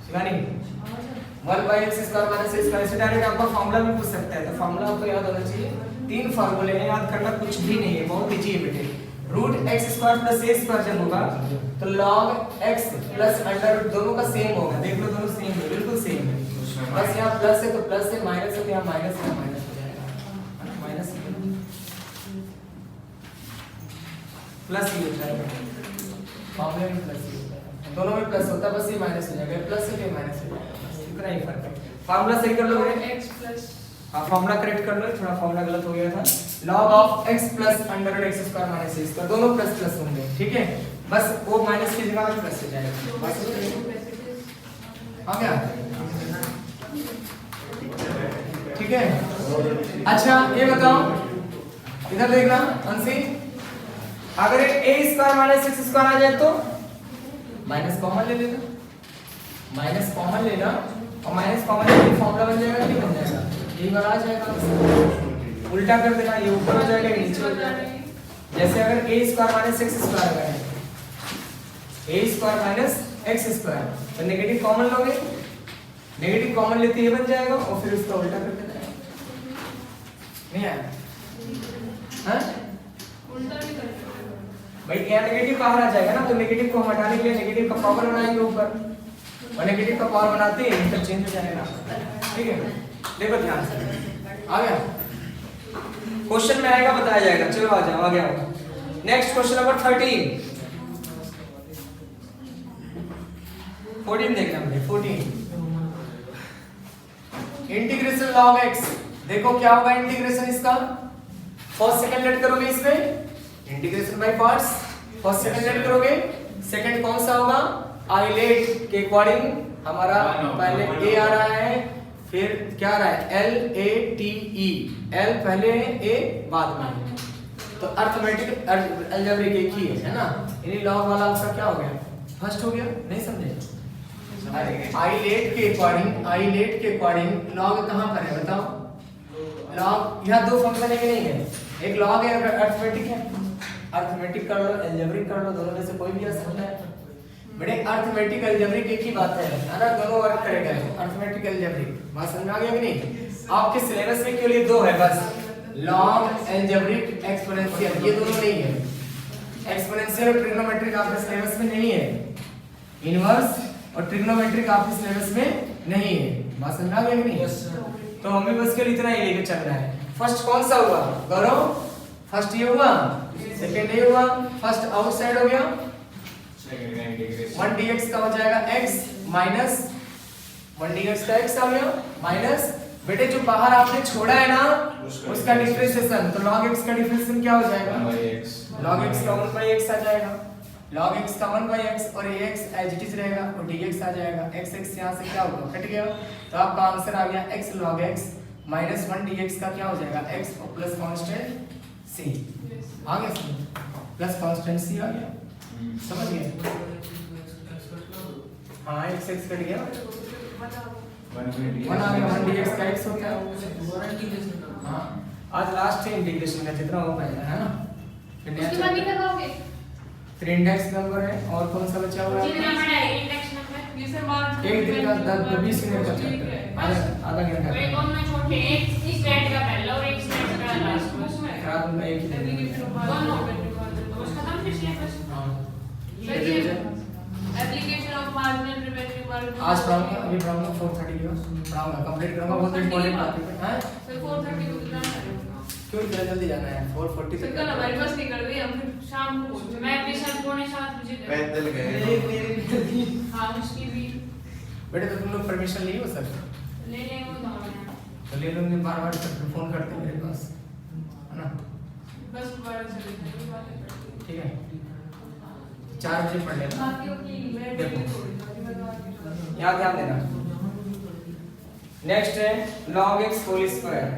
शिवानी, 1/x² - a² से डायरेक्ट आपका फार्मूला भी पूछ सकता है, तो फार्मूला आपको याद होना चाहिए। 3 फार्मूले हैं, याद करना कुछ भी नहीं है, बहुत इजी है बेटे। √x² + a² जब होगा तो log x + अंडर दोनों का सेम होगा, देख लो दोनों सेम है, बिल्कुल सेम है, बस यहाँ प्लस है तो प्लस है, माइनस है तो यहाँ माइनस है, माइनस हो जाएगा, है ना, माइनस प्लस ही होता है, फॉर्मूले में प्लस ही होता है, दोनों में प्लस होता है, बस ये माइनस हो जाएगा, प्लस है फिर माइनस हो जाएगा, बस इतना ही फर्क है। फार्मूला सही कर लो बेटे।
x प्लस
हाँ फार्मूला करेक्ट कर लो, थोड़ा फार्मूला गलत हो गया था। log of x plus under root x square minus a square, दोनों प्लस प्लस होंगे, ठीक है। बस वो माइनस की जगह में प्लस हो जाएगा, बस आ गया, ठीक है। अच्छा ये बताओ, इधर देखना अंशी, अगर a square minus x square आ जाए तो माइनस कॉमन ले लेना, माइनस कॉमन लेना और माइनस कॉमन लेके फॉर्मूला बन जाएगा, नहीं बन जाएगा, यही वाला आ जाएगा। उल्टा कर देना, ये ऊपर हो जाएगा, नीचे हो जाएगा। जैसे अगर a square minus x square है, a square minus x square, तो नेगेटिव कॉमन लोगे, नेगेटिव कॉमन लेते ये बन जाएगा और फिर उसका उल्टा कर देना है, नहीं आया? हाँ
उल्टा भी कर
भाई यहाँ नेगेटिव बाहर आ जाएगा ना, तो नेगेटिव को हटाने के लिए नेगेटिव का पावर बनाएंगे ऊपर, और नेगेटिव का पावर बनाते ही इंटरचेंज हो जाएगा, ठीक है। देखो ध्यान से, आ गया क्वेश्चन में आएगा बताया जाएगा। चलो आ जाओ, आ गया। नेक्स्ट क्वेश्चन नंबर 13 14 देखना मुझे, 14 इंटीग्रेशन log x, देखो क्या होगा इंटीग्रेशन इसका, फर्स्ट सेकंड लेट करोगे इसमें, integration by parts, first second let करोगे, सेकंड कौन सा होगा, आइलेट के अकॉर्डिंग हमारा पहले a आ रहा है, फिर क्या आ रहा है L A T E, L पहले है A बाद में, तो अर्थमेटिक अलजेब्रिक एक ही है ना, इन्हीं लॉग वाला आपका क्या हो गया, फर्स्ट हो गया, नहीं समझे? आइलेट के अकॉर्डिंग लॉग कहाँ पर है बताओ, लॉग यहाँ दो फंक्शन है कि नहीं है, एक लॉग है अर्थमेटिक है, अर्थमेटिक कर लो अलजेब्रिक कर लो, दोनों में से कोई भी आ सकता है बेटे। अर्थमेटिक अलजेब्रिक एक ही बात है ना, दोनों वर्क करेगा, अर्थमेटिक अलजेब्रिक, बात समझ आ गया कि नहीं? आपके सिलेबस में केवल दो है बस, लॉग अलजेब्रिक एक्सपोनेंशियल, ये दोनों नहीं है, एक्सपोनेंशियल और ट्रिग्नोमेट्रिक आपके सिलेबस में नहीं है, इनवर्स और ट्रिग्नोमेट्रिक आपके सिलेबस में नहीं है, बात समझ आ गया कि नहीं? तो हमें बस केवल इतना ही लेके चल रहा है। फर्स्ट कौन सा हुआ गौरव, फर्स्ट ये हुआ, सेकंड ये हुआ, फर्स्ट आउटसाइड हो गया, 1 dx का हो जाएगा x माइनस 1 dx का x आ गया माइनस, बेटे जो बाहर आपने छोड़ा है ना उसका डिफरेंशिएशन, तो log x का डिफरेंशिएशन क्या हो जाएगा, log x का 1/x आ जाएगा, log x का 1/x और ax एज इट इज रहेगा और dx आ जाएगा, x यहाँ से क्या होगा कट गया, तो आपका आंसर आ गया x log x minus 1 dx का क्या हो जाएगा x और प्लस कांस्टेंट c आ गया, प्लस कांस्टेंट c आ गया, समझ गए? हाँ x कट गया, 1 आ गया, 1 dx का x होता है। हाँ आज लास्ट है इंटीग्रेशन का, जितना हो पाएगा है ना,
उसके बाद नहीं करवाओगे,
फिर इंडेक्स नंबर है और कौन सा बचा हुआ है,
जितना बड़ा है इंडेक्स नंबर, ये सब बात
एक दिन का 20 मिनट बचा है, आधा घंटा
तो एक और में छोटे, एक स्टेट का पहला और एक स्टेट का लास्ट, उसमें
रात में एक ही दिन
दोनों तो उसका नाम फिर सिलेबस
हाँ
application of marginal revenue work,
आज पढ़ाऊंगा, अभी पढ़ाऊंगा 4:30 के बाद पढ़ाऊंगा, कंप्लीट करूंगा, बहुत इंपॉर्टेंट टॉपिक है। हां
फिर 4:30 को कितना है,
क्यों इतना जल्दी जाना है, 4:40
फिर कल हमारी बस निकल गई, हम फिर शाम को पहुंचे, मैं भी शाम 6:45 बजे गई,
पैदल गए,
हां उसकी भी
बेटे तो तुम लोग परमिशन लिए हो सर,
ले लेंगे वो दोनों,
तो ले लूंगे, बार-बार तक फोन करते मेरे पास है ना,
बस दोबारा से लेते हैं,
ठीक है 4 बजे पढ़ लेना,
बाकियों की मैं
देखो।
थोड़ी बता
यहाँ ध्यान देना। नेक्स्ट है log x whole square,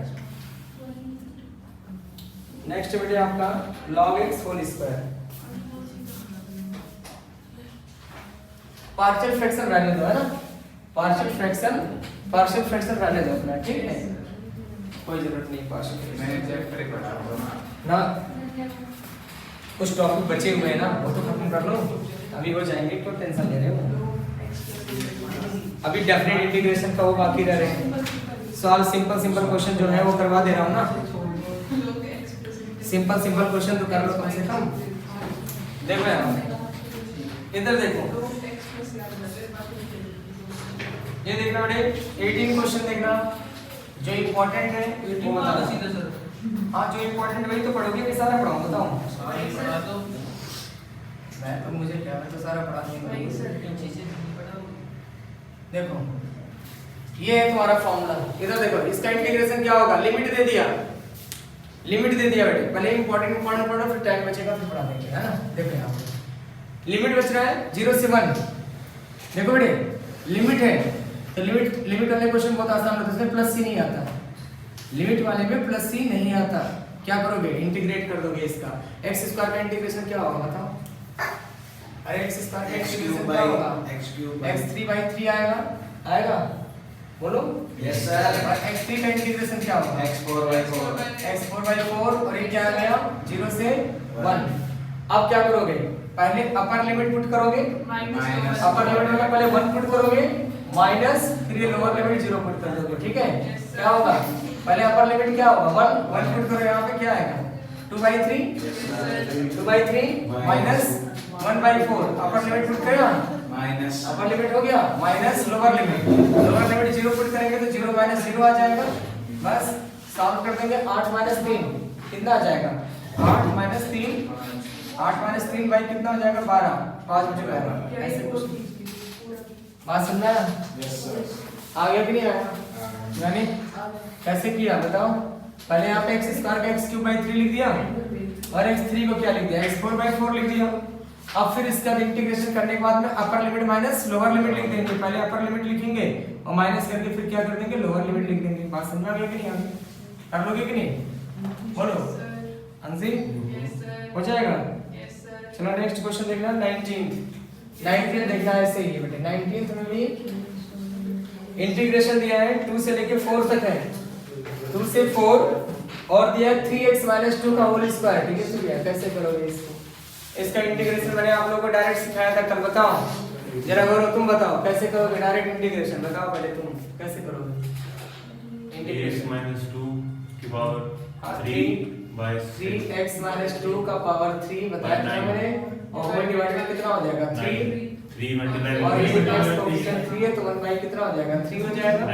next बेटे आपका log x whole square, partial fraction रहने दो है ना, पार्शियल फ्रैक्शन रहने दो अपना, ठीक है, कोई जरूरत नहीं पार्शियल
मैंने चैप्टर ही पढ़ा था
ना, कुछ टॉपिक बचे हुए हैं ना वो तो खत्म कर लो, अभी हो जाएंगे, क्यों टेंशन ले रहे हो, अभी डेफिनेट इंटीग्रेशन का वो बाकी रह रहे हैं, सॉल्व सिंपल क्वेश्चन जो है वो करवा दे रहा हूँ ना, सिंपल क्वेश्चन तो कर लो कम से कम। देखो यार इधर देखो, ये देखना बेटे 18 क्वेश्चन देखना, जो इम्पोर्टेंट है वो बताना, हाँ जो इम्पोर्टेंट वही तो पढ़ोगे कि सारा पढ़ाऊँ बताओ, मैं तो मुझे क्या, मैं तो सारा पढ़ा दूंगा। देखो ये है तुम्हारा फॉर्मूला। इधर देखो, इसका इंटीग्रेशन क्या होगा, लिमिट दे दिया बेटे, पहले इंपॉर्टेंट फिर टाइम बचेगा फिर पढ़ा देंगे, है ना। देखो यहाँ पे लिमिट बच रहा है 0 से 1। देखो बेटे लिमिट है तो लिमिट वाले क्वेश्चन बहुत आसान होता है, उसमें प्लस सी नहीं आता, लिमिट वाले में प्लस सी नहीं आता। क्या करोगे, इंटीग्रेट कर दोगे इसका। x स्क्वायर का इंटीग्रेशन क्या होगा बताओ। अरे x स्क्वायर का इंटीग्रेशन क्या होगा, x3/3 आएगा बोलो।
Yes sir.
और x3 का इंटीग्रेशन क्या होगा, x4/4 और ये क्या आ गया 0 से 1। अब क्या करोगे, पहले अपर लिमिट पुट करोगे,
माइनस
अपर लिमिट में पहले 1 पुट करोगे माइनस, फिर ये लोअर लिमिट 0 पुट कर दोगे, ठीक है। क्या होगा, पहले अपर लिमिट क्या होगा 1 पुट करो, यहाँ पे क्या आएगा 2/3 माइनस 1/4। अपर लिमिट पुट करेगा,
माइनस
अपर लिमिट हो गया माइनस लोअर लिमिट 0 पुट करेंगे तो 0 माइनस 0 आ जाएगा। बस सॉल्व कर देंगे, 8 माइनस 3 कितना आ जाएगा, 8 माइनस 3 बाई कितना हो जाएगा 12, 5 बचे 12। ऐसे कुछ बात समझा,
यस सर।
आ गया कि नहीं आया, यानी कैसे किया बताओ। पहले यहाँ पे x स्क्वायर का x3/3 लिख दिया और x3 को क्या लिख दिया, x4/4 लिख दिया। अब फिर इसका इंटीग्रेशन करने के बाद में upper limit minus lower limit लिख देंगे, पहले अपर लिमिट लिखेंगे और माइनस करके फिर क्या कर देंगे, लोअर लिमिट लिख देंगे। बात समझ में कि नहीं, कर लोगे कि नहीं बोलो अंशी, हो जाएगा। चलो नेक्स्ट क्वेश्चन देखना 19 देखना है, ऐसे ही है बेटे। 19 में भी इंटीग्रेशन दिया है 2 से लेके 4 तक है, 2 से 4 और दिया है 3x - 2 का होल स्क्वायर, ठीक है। तो कैसे करोगे इसको, इसका इंटीग्रेशन मैंने आप लोगों को डायरेक्ट सिखाया था कल, बताओ जरा गौरव तुम बताओ कैसे करोगे डायरेक्ट इंटीग्रेशन, बताओ पहले तुम कैसे करोगे इंटीग्रेशन।
2 की पावर
3x - 2 का पावर 3 बताया था मैंने, और 1 डिवाइडेड में कितना हो जाएगा 3 और ये x कोएफिशिएंट 3 है तो 1 कितना हो जाएगा 3 हो जाएगा,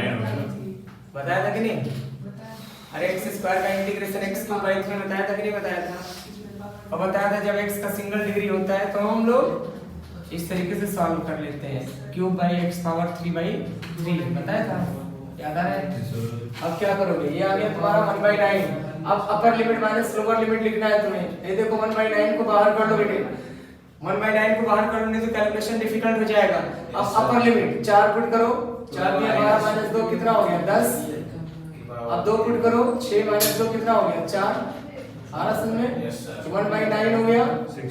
बताया था कि नहीं। अरे x स्क्वायर का इंटीग्रेशन x3/3 बताया था कि नहीं बताया था, और बताया था जब x का सिंगल डिग्री होता है तो हम लोग इस तरीके से सॉल्व कर लेते हैं, x³ पावर 3/3 बताया था, याद आ रहा है। अब क्या करोगे, ये आ गया तुम्हारा 1/9। अब upper limit minus lower limit लिखना है तुम्हें। ये देखो 1/9 को बाहर कर लो बेटे, 1/9 को बाहर कर लेने से कैलकुलेशन डिफिकल्ट हो जाएगा। अब अपर लिमिट 4 पुट करो, 4 में 12 - 2 कितना हो गया 10। अब 2 पुट करो, 6 - 2 कितना हो गया 4। आ रहा समझ में, 1/9 हो गया,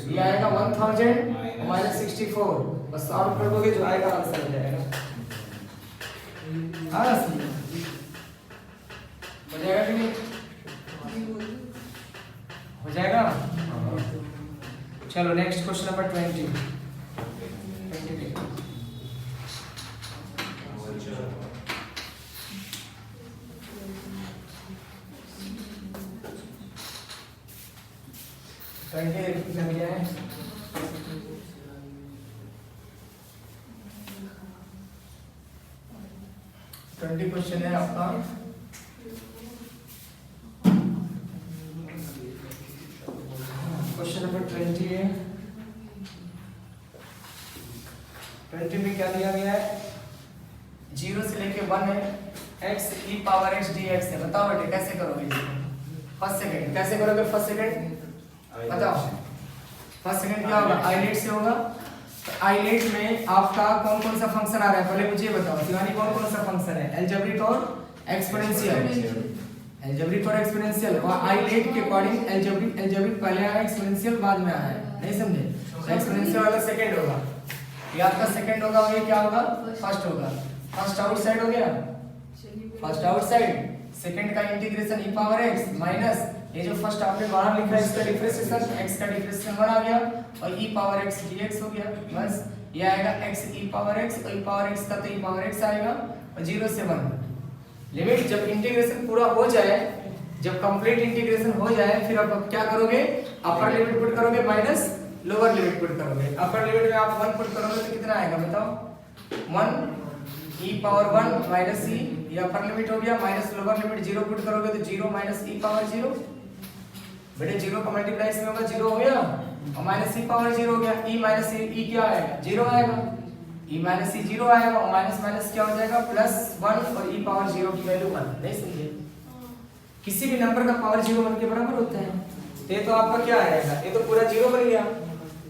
ये आएगा 1000 - 64। बस सॉल्व कर दोगे जो आएगा आंसर हो जाएगा। आ रहा समझ में, हो जाएगा कि नहीं, हो जाएगा। चलो नेक्स्ट क्वेश्चन नंबर 20 20 क्वेश्चन है आपका। क्वेश्चन नंबर 20 है, 20 में क्या दिया गया है, 0 से लेके 1 है, x⁻x dx है। बताओ बेटे कैसे करोगे इसको, फर्स्ट सेकंड कैसे करोगे, फर्स्ट सेकंड बताओ। फर्स्ट सेकंड क्या होगा, आइलेट से होगा। तो आइलेट में आपका कौन कौन सा फंक्शन आ रहा है पहले मुझे बताओ, शिवानी कौन कौन सा फंक्शन है, अलजेब्रिक और एक्सपोनेंशियल, अलजेब्रिक और एक्सपोनेंशियल। और आइलेट के अकॉर्डिंग अलजेब्रिक पहले आया, एक्सपोनेंशियल बाद में आया है, नहीं समझे। एक्सपोनेंशियल वाला सेकंड होगा, ये आपका सेकंड होगा और ये क्या होगा फर्स्ट होगा। फर्स्ट आउटसाइड हो गया, फर्स्ट आउटसाइड, सेकंड का इंटीग्रेशन e⁻x माइनस ये जो फर्स्ट आपने बाहर लिखा है इसका डिफरेंशिएशन, x का डिफरेंशिएशन 1 आ गया और e⁻x dx हो गया। बस ये आएगा x e⁻x और e⁻x का तो e⁻x आएगा और 0 से 1। लिमिट जब इंटीग्रेशन पूरा हो जाए, जब कंप्लीट इंटीग्रेशन हो जाए, फिर आप क्या करोगे, अपर लिमिट पुट करोगे माइनस लोअर लिमिट पुट करोगे। अपर लिमिट में आप 1 पुट करोगे तो कितना आएगा बताओ, 1 e⁻1 माइनस e, ये अपर लिमिट हो गया, माइनस लोअर लिमिट 0 पुट करोगे तो 0 माइनस e⁻0। बेटे 0 का मल्टीप्लाई इसमें होगा 0 हो गया और माइनस e⁻0 हो गया, e माइनस e क्या आएगा 0 आएगा, e माइनस ई 0 आएगा और माइनस माइनस क्या हो जाएगा +1 और e पावर 0 की वैल्यू 1। नहीं समझे? किसी भी नंबर का पावर 0 1 के बराबर होता है। तो ये तो आपका क्या आएगा, ये तो पूरा 0 बन गया,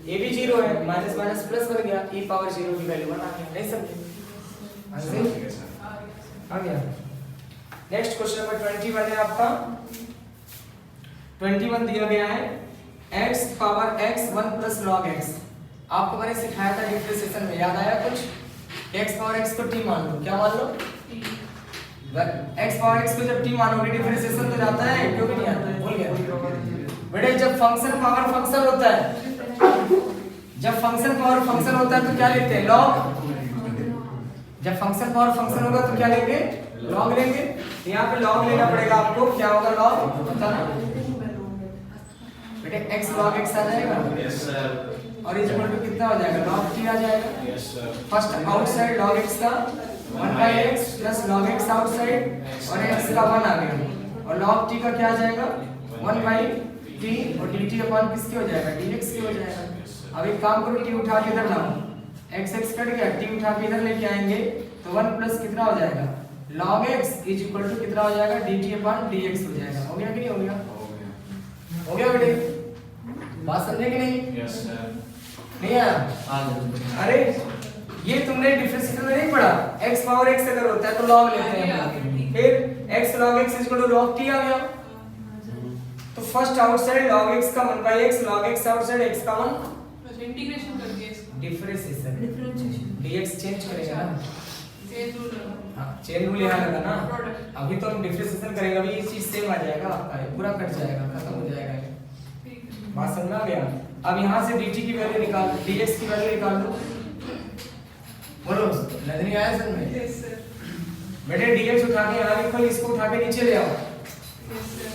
ये भी 0 है, माइनस माइनस प्लस बन गया, e पावर 0 की वैल्यू 1 आ गया। नहीं समझे? आ गया। नेक्स्ट क्वेश्चन नंबर 21 है आपका। 21 दिया गया है x power x 1 plus log x। आपको मैंने सिखाया था डिफरेंशिएशन में, याद आया कुछ? x पावर x को t मान लो, क्या मान लो? x पावर x को जब t मानोगे डिफरेंशिएशन तो जाता है, क्यों भी नहीं आता है? भूल गया बेटे? जब फंक्शन पावर फंक्शन होता है, जब फंक्शन पावर फंक्शन होता है तो क्या लेते हैं? log। जब फंक्शन पावर फंक्शन होगा तो क्या लेंगे? log लेंगे। तो यहाँ पे log लेना पड़ेगा आपको, क्या होगा log बताना बेटे? x log x आ जाएगा।
Yes sir.
और इक्वल टू कितना हो जाएगा? log t आ जाएगा।
Yes sir.
First outside log x का 1/x plus log x outside और x का 1 आ गया और log t का क्या आ जाएगा? 1/t और dt अपॉन किसके हो जाएगा? dx के हो जाएगा। अब एक काम करो, t उठा के इधर लाओ, x x कट गया, t उठा के इधर लेके आएंगे तो 1 प्लस कितना हो जाएगा? log x is equal to कितना हो जाएगा? dt अपॉन dx हो जाएगा। हो गया कि नहीं हो गया? हो गया बेटे? बात समझे कि नहीं?
Yes sir.
नहीं आया? अरे ये तुमने डिफरेंशिएशन में नहीं पढ़ा, x पावर x अगर होता है तो log लेते हैं, फिर x log x is equal to log t आ गया। तो फर्स्ट आउटसाइड log x का 1/x log x outside x का 1
बस इंटीग्रेशन कर दिया इसको।
डिफरेंशिएशन dx चेंज करेगा ना।
चेन रूल
हां चेन रूल यहाँ लगा ना। अभी तो हम डिफरेंशिएशन करेंगे, अभी ये चीज सेम आ जाएगा आपका, ये पूरा कट जाएगा, खत्म हो जाएगा ये। बात समझ में आ गया? अब यहाँ से dt की वैल्यू निकाल, dx की वैल्यू निकाल दो। बोलो नजर नहीं आया समझ में?
Yes sir.
बेटे dx उठा के यहाँ लिखो, इसको उठा के नीचे ले आओ।
Yes sir.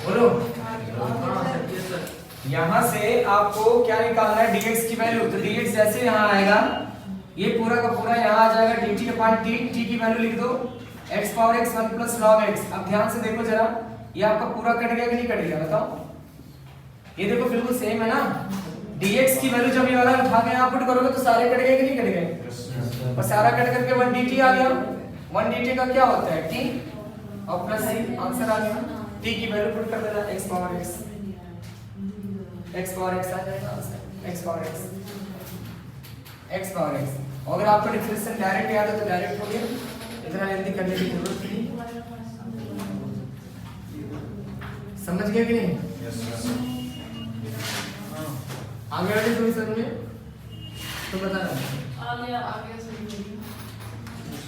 बोलो यहाँ से आपको क्या निकालना है? dx की वैल्यू। तो dx जैसे यहाँ आएगा ये पूरा का पूरा यहाँ आ जाएगा dt अपॉन t, t की वैल्यू लिख दो x power x 1 plus log x। अब ध्यान से देखो जरा, ये आपका पूरा कट गया कि नहीं कट गया बताओ? ये देखो बिल्कुल सेम है ना। dx की वैल्यू जब ये वाला उठा के यहाँ पुट करोगे तो सारे कट गए कि नहीं कट गए? और सारा कट करके 1 dt आ गया। 1 dt का क्या होता है? t और प्लस c, आंसर आ गया। t की वैल्यू पुट कर देना x power x, x power x आ जाएगा आंसर, x पावर x। और अगर आपको डिफरेंशिएशन डायरेक्ट याद है तो डायरेक्ट हो गया, इतना जल्दी करने की जरूरत नहीं। समझ गए कि नहीं?
Yes sir.
आगे वाली कोई समझ में तो बताना।
आ गया सर।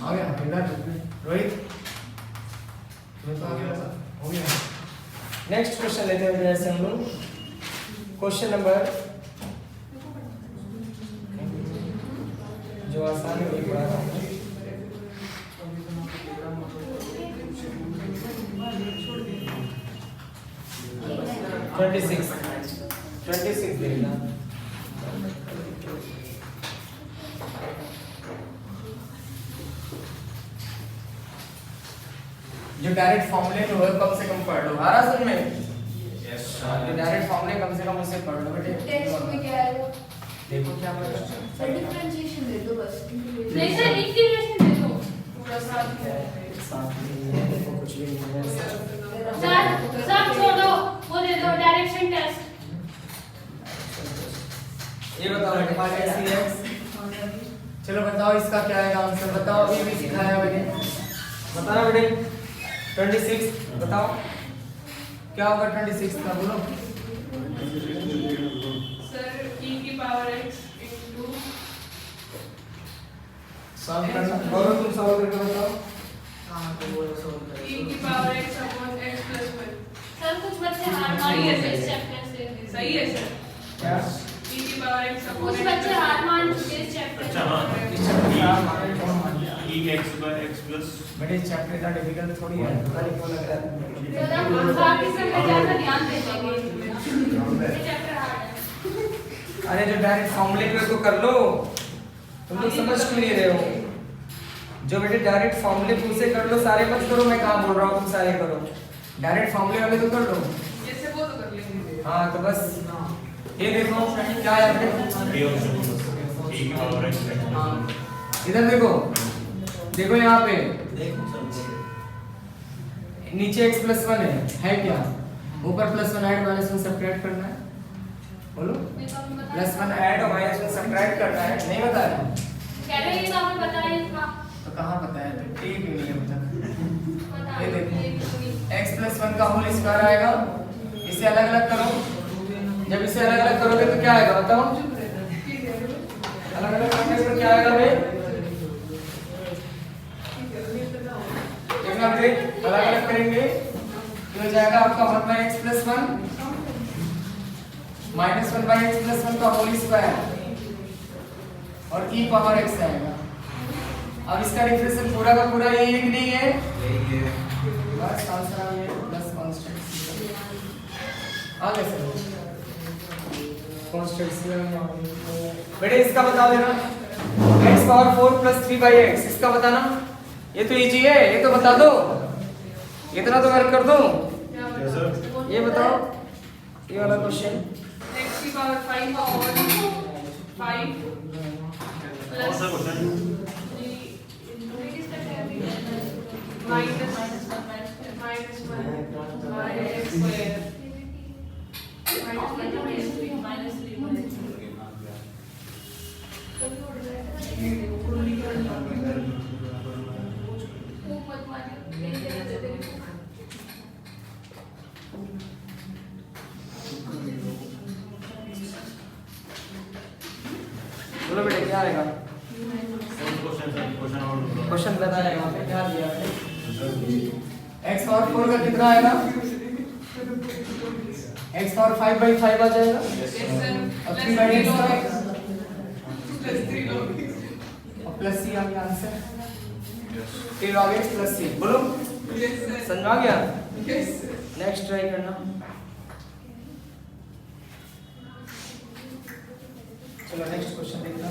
आ गया बेटा? रोहित तुम्हें तो आ गया हो गया। नेक्स्ट क्वेश्चन लेते हैं जैसे हम लोग क्वेश्चन नंबर जो आसान है वही पढ़ा था। ट्वेंटी सिक्स देखना। जो डायरेक्ट फॉर्मूले में हो कम से कम पढ़ लो। आ रहा समझ में?
यस
जो
सर।
डायरेक्ट फॉर्मूले कम से कम उसे पढ़ लो बेटे।
टेक्स्ट में क्या है वो?
देखो क्या पढ़ रहा
सर डिफरेंशिएशन दे दो बस।
नहीं सर इंटीग्रेशन दे दो पूरा साथ में।
साथ में देखो कुछ भी नहीं है।
सर सब छोड़ो, वो दे दो डायरेक्शन टेस्ट।
ये बताओ बेटे हमारे x। चलो बताओ इसका क्या आएगा आंसर, बताओ। अभी भी सिखाया मैंने, बताना बेटे। 26 बताओ क्या होगा 26 का, बोलो।
सर e की पावर x into
सॉल्व करना, बोलो तुम सॉल्व करके बताओ।
e की power x upon x plus 1।
Sir कुछ बच्चे हार मान
सही है
चुके
सर।
इस चैप्टर से।
सही है सर।
क्या
e की पावर x upon
कुछ
x
बच्चे
plus
हार
1।
मान चुके इस चैप्टर
अच्छा
से।
हाँ
इस चैप्टर का हमारे कौन मान लिया?
e x by x plus
बेटे इस चैप्टर इतना डिफिकल्ट थोड़ी है, पता नहीं क्यों लग रहा है।
सर हम बाकी सब में ज्यादा ध्यान देंगे। ये चैप्टर हार्ड है।
अरे जो डायरेक्ट फॉर्मूले पे तो कर लो, तुम लोग समझ क्यों नहीं रहे हो? जो बेटे डायरेक्ट फॉर्मूले पे उसे कर लो, सारे मत करो। मैं कहाँ बोल रहा हूँ तुम सारे करो, डायरेक्ट फॉर्मूले वाले तो कर लो।
जैसे वो तो कर लेंगे।
हाँ तो बस ये देखो क्या है अपने,
d option की पावर x
हाँ इधर देखो, देखो यहाँ पे नीचे x प्लस 1 है क्या? ऊपर प्लस 1 ऐड माइनस 1 सब्ट्रैक्ट करना है। बोलो प्लस 1 ऐड और माइनस 1 सब्ट्रैक्ट करना है। नहीं बताया
कह रहे हैं ये तो आपने बताया इसका
तो कहाँ बताया? तो ठीक ही नहीं है मतलब।
पता
ये देखो
है
x प्लस 1 का होल स्क्वायर आएगा। इसे अलग अलग करो, जब इसे अलग अलग करोगे तो क्या आएगा बताओ? अलग अलग करने पर क्या आएगा भाई? देखना भाई, अलग अलग करेंगे तो हो जाएगा आपका 1 by x plus 1 minus 1 by x plus 1 का होल स्क्वायर और e पावर x आएगा। अब इसका डिफरेंशियल पूरा का पूरा यही है कि नहीं है?
यही है।
बस आंसर आ गया प्लस कांस्टेंट आ गया सर। कांस्टेंट बेटे इसका बता देना x power 4 plus 3 by x, इसका बताना। ये तो इजी है, ये तो बता दो, इतना तो वर्क कर दो। ये बताओ ये वाला क्वेश्चन
x की पावर 5 और 5
कौन सा question?
Minus minus 1 by x square
बोलो बेटे क्या आएगा?
क्वेश्चन और
क्वेश्चन बताना है वहाँ पे क्या दिया है? x पावर 4 का कितना आएगा? x पावर 5 बाई 5 आ जाएगा। अब 3 बाई x का और प्लस c आ गया answer. 3 log x plus c। बोलो समझ आ गया? नेक्स्ट ट्राई करना। चलो नेक्स्ट क्वेश्चन देखना।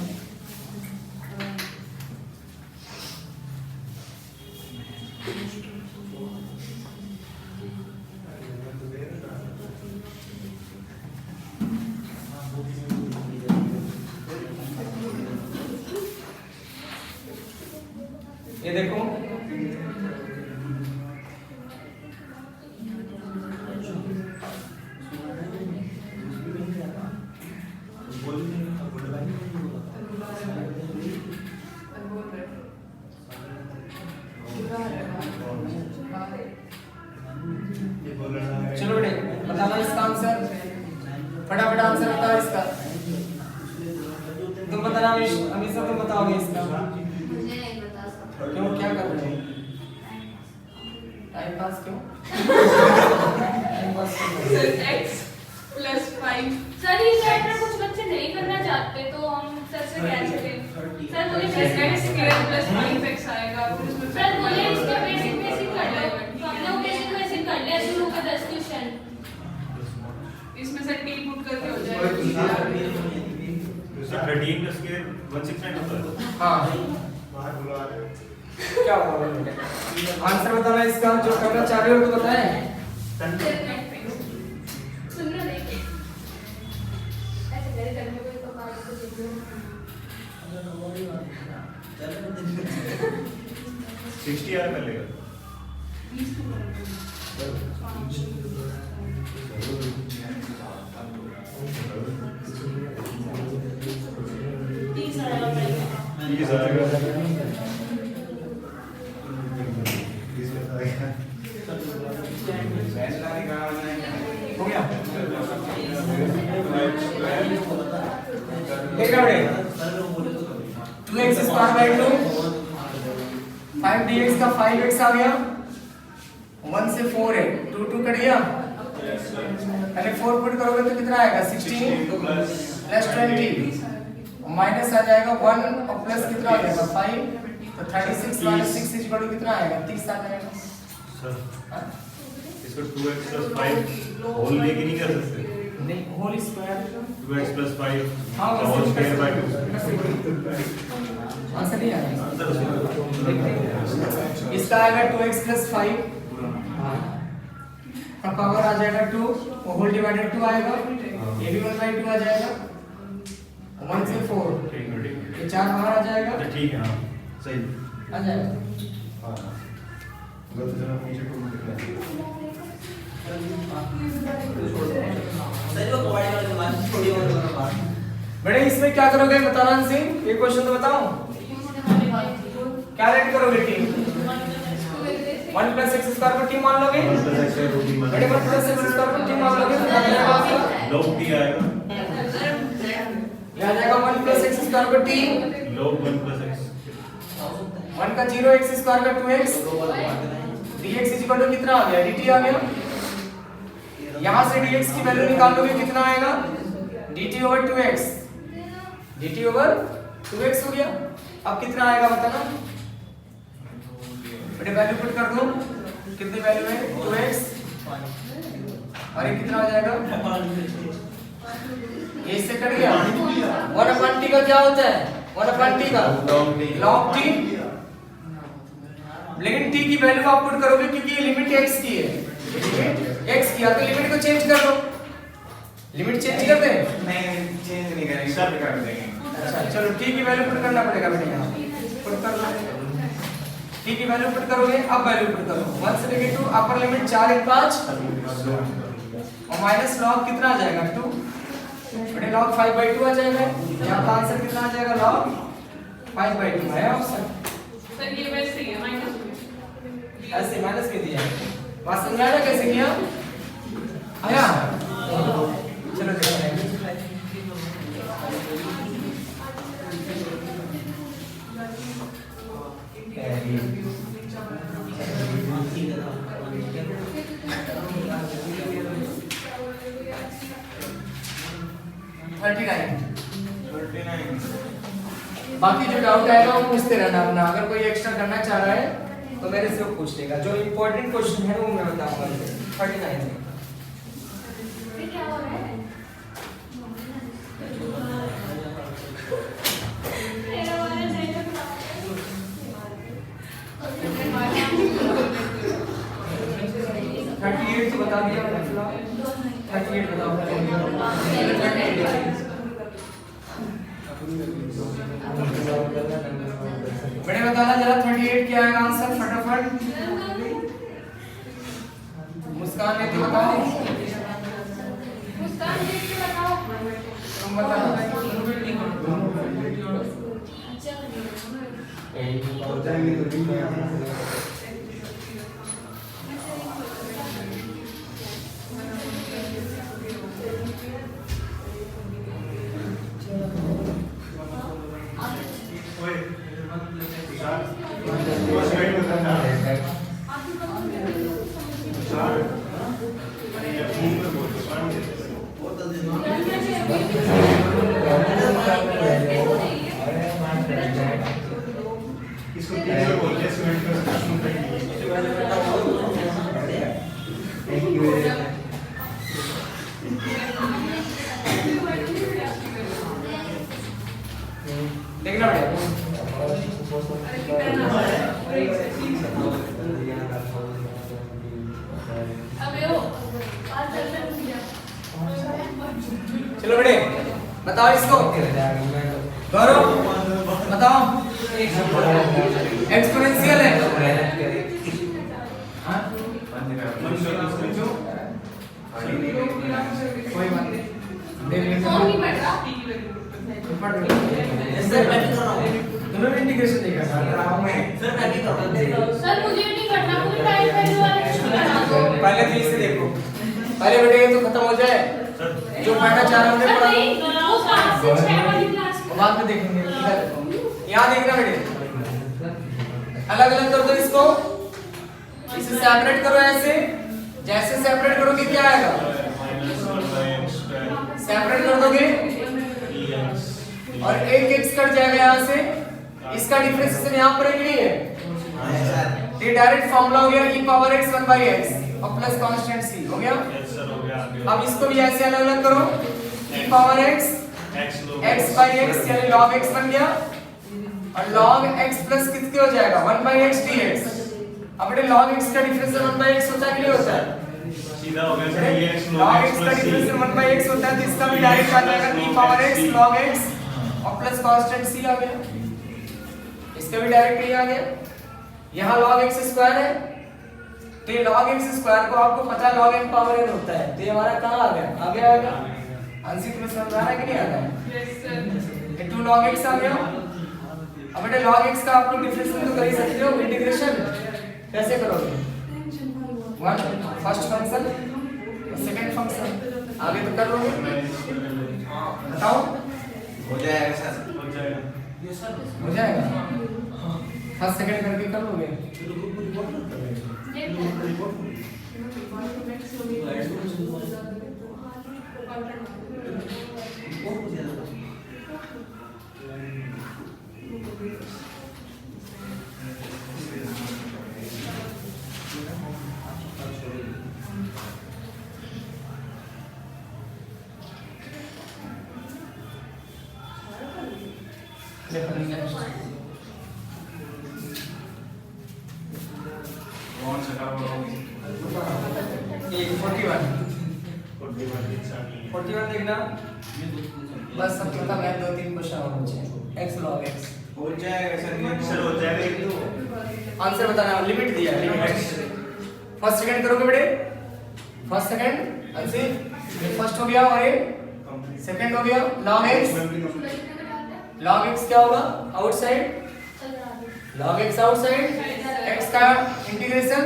ये देखो चलो बेटे बताना इसका आंसर, फटाफट आंसर बताओ इसका। तुम बताना हमेशा तुम बताओगे इसका।
मुझे नहीं बता सकता।
क्यों क्या कर रहे हो? टाइम पास क्यों? टाइम पास क्यों?
x प्लस 5
सर ये चैप्टर कुछ बच्चे नहीं करना चाहते तो हम सर से कह सकते सर बोले
x स्क्वायर प्लस 5x आएगा फिर उसमें
सर बोले इसके बेसिक बेसिक कर लो तो हमने वो बेसिक बेसिक कर लिया शुरू का 10 क्वेश्चन
इसमें से t पुट करके हो जाएगा
13 का स्क्वायर 169 होता है।
हाँ क्या हुआ बेटे? आंसर बताना इसका, जो करना चाह रहे हो तो बताएं।
सुन रहे देखिए ऐसे मेरे करने को तो बात को देख लो
60 यार कर लेगा। तीस आएगा।
हो गया? देखना बेटे 2x स्क्वायर बाई 2 5 dx का 5x आ गया 1 से 4 है 2 2 कट गया पहले 4 पुट करोगे तो कितना आएगा 16 प्लस 20 माइनस आ जाएगा 1 और प्लस कितना आ जाएगा 5 तो 36 माइनस 6 इज इक्वल टू कितना आएगा 30 आ जाएगा।
सर इसको 2x plus 5 होल लेके नहीं कर सकते।
नहीं होल स्क्वायर
2x plus 5
हाँ
the whole square by 2
answer नहीं आएगा।
आंसर उसमें
इसका आएगा 2x plus 5 का पावर आ जाएगा 2 और होल डिवाइडेड 2 आएगा ये भी 1/2 आ जाएगा 1 से 4
एक मिनट
4 बाहर आ जाएगा,
अच्छा ठीक है हाँ सही
आ जाएगा।
हाँ अगर तो जरा नीचे को दिख रहा है
बेटे इसमें क्या करोगे बताना सिंह, ये क्वेश्चन तो बताओ, क्या रेट करोगे टी? 1 + x² को टी मान लोगे?
1 + x रोटी मान
बेटे 1 + x² को टी मान लोगे तो क्या जाएगा आपका?
log t आएगा,
क्या जाएगा 1 + x² को टी,
log 1 + x
1 का 0 x² का 2x, dx कितना आ गया, dt आ गया। यहां से dx की वैल्यू निकाल लोगे कितना आएगा, dt/2x, dt/2x हो गया। अब कितना आएगा बताना बेटे, वैल्यू पुट कर दो, कितनी वैल्यू है 2x, और ये कितना आ जाएगा, ये इससे कट गया। 1/t का क्या होता है, 1/t का log t, लेकिन t की वैल्यू आप पुट करोगे क्योंकि ये लिमिट x की है, लिमिट x की है तो लिमिट को चेंज कर दो, लिमिट चेंज कर दे,
नहीं चेंज नहीं करेंगे, सब कर देंगे।
अच्छा चलो t की वैल्यू पुट करना पड़ेगा बेटे, यहाँ पुट कर लो, t की वैल्यू पुट करोगे, अब वैल्यू पुट करो 1 से लेके 2, अपर लिमिट 4 × 5 और माइनस log कितना आ जाएगा 2 बेटे, log 5/2 आ जाएगा। यहाँ का आंसर कितना आ जाएगा, log 5/2 है ऑप्शन।
सर ये वैसे ही है माइनस
ऐसे माइनस में दिया है, बात समझ आया कैसे किया आया? चलो देखते हैं। बाकी जो डाउट आएगा वो पूछते रहना अपना, अगर कोई एक्स्ट्रा करना चाह रहा है तो मेरे से वो पूछ लेगा, जो इम्पोर्टेंट क्वेश्चन है वो मैं बताऊंगा। 39 में
ये क्या हो रहा है?
मेरा वाला सही तो
38 तो बता दिया मैंने फिलहाल, 38 बताओ। बड़े बताना जरा 38 क्या आएगा आंसर फटाफट, मुस्कान ने तो बताओ,
मुस्कान देख के बताओ।
तुम बताओ।
हो जाएंगे तो ठीक है।
ओए तुषार बस वेट करना तुषार ये फोन पे बोल तुषार इसको टीचर बोलते हैं वेट कर
थैंक यू।
देखना पड़ेगा।
अबे ओ आज चलते हैं।
चलो बेटे बताओ इसको, गौरव बताओ, एक्सपोनेंशियल है हाँ? कोई बात नहीं, देख लेंगे।
कौन नहीं पढ़ रहा?
दोनों में इंटीग्रेशन देखा
सर मुझे नहीं करना, मुझे टाइम वैल्यू वाला कुछ करना दो।
पहले तो इसे देखो, पहले बेटे ये तो खत्म हो जाए, जो पढ़ना चाह रहा हूँ
सर
पढ़ा
नहीं, वो 5 से 6 वाली क्लास
दो, बाद में देखेंगे। यहाँ देखना बेटे, अलग अलग कर दो इसको, इसे सेपरेट करो ऐसे, जैसे सेपरेट करोगे क्या आएगा, सेपरेट कर दोगे और एक x कट जाएगा यहाँ से, इसका डिफरेंशिएशन यहाँ पर नहीं है, ये डायरेक्ट फॉर्मूला हो गया e⁻x 1/x और प्लस कांस्टेंट c हो गया। अब इसको भी ऐसे अलग अलग करो, e⁻x x/x यानी log x बन गया और log x प्लस कितने हो जाएगा 1/x dx। अब बेटे log x का डिफरेंशियल 1/x होता है कि नहीं होता है,
सीधा हो गया सर ये x
log x का डिफरेंशियल 1/x होता है, तो इसका भी डायरेक्ट आ जाएगा e⁻x log x और प्लस कांस्टेंट सी आ गया, इसका भी डायरेक्ट ये आ गया। यहाँ log x स्क्वायर है, तो ये log x स्क्वायर को आपको पता है log m पावर n होता है, तो ये हमारा कहाँ आ गया? आगे आएगा। अंशित में समझ आ रहा है कि नहीं आ रहा है?
Yes sir.
ये 2 log x आ गया। अब बेटे log x का आप लोग डिफरेंशियल तो कर ही सकते हो, इंटीग्रेशन कैसे करोगे? One first function, second function, आगे तो कर लोगे। बताओ
हो जाएगा सर।
हो जाएगा।
हो जाएगा, फर्स्ट सेकंड करके कर लोगे।
कौन सा काम करोगे?
41 देखना, बस सब खत्म है। 2-3 क्वेश्चन और बचे। x log x
हो जाएगा सर।
सर हो जाएगा ये तो।
आंसर बताना, लिमिट दिया है, लिमिट फर्स्ट सेकंड करोगे बेटे, फर्स्ट सेकंड अंशित, ये फर्स्ट हो गया और ये सेकंड हो गया। log x क्या होगा? Outside, log x outside, x का integration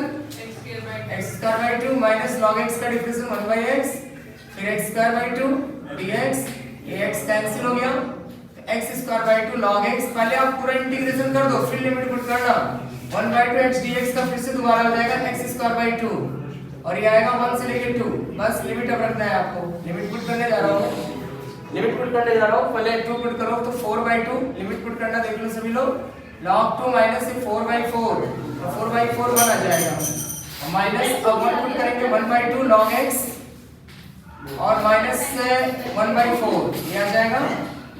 x square by 2 minus log x का डिफरेंशियल 1 बाय x, फिर x स्क्वायर बाय 2 dx, ये x कैंसिल हो गया, x square by 2 log x। पहले आप पूरा इंटीग्रेशन कर दो, फिर लिमिट पुट करना। 1 बाय 2 x dx का फिर से दोबारा हो जाएगा x स्क्वायर बाय 2 और ये आएगा 1 से लेके 2। बस लिमिट अब रखना है आपको। लिमिट पुट करने जा रहा हूं, लिमिट पुट करने जा रहा हूं। पहले 2 पुट करो तो 4 बाय 2, लिमिट पुट करना देख लो सभी लोग। log 2 माइनस 4 बाय 4, तो 4 बाय 4 1 आ जाएगा, माइनस अब 1 पुट करेंगे 1 बाय 2 log x और माइनस से 1 बाय 4 ये आ जाएगा।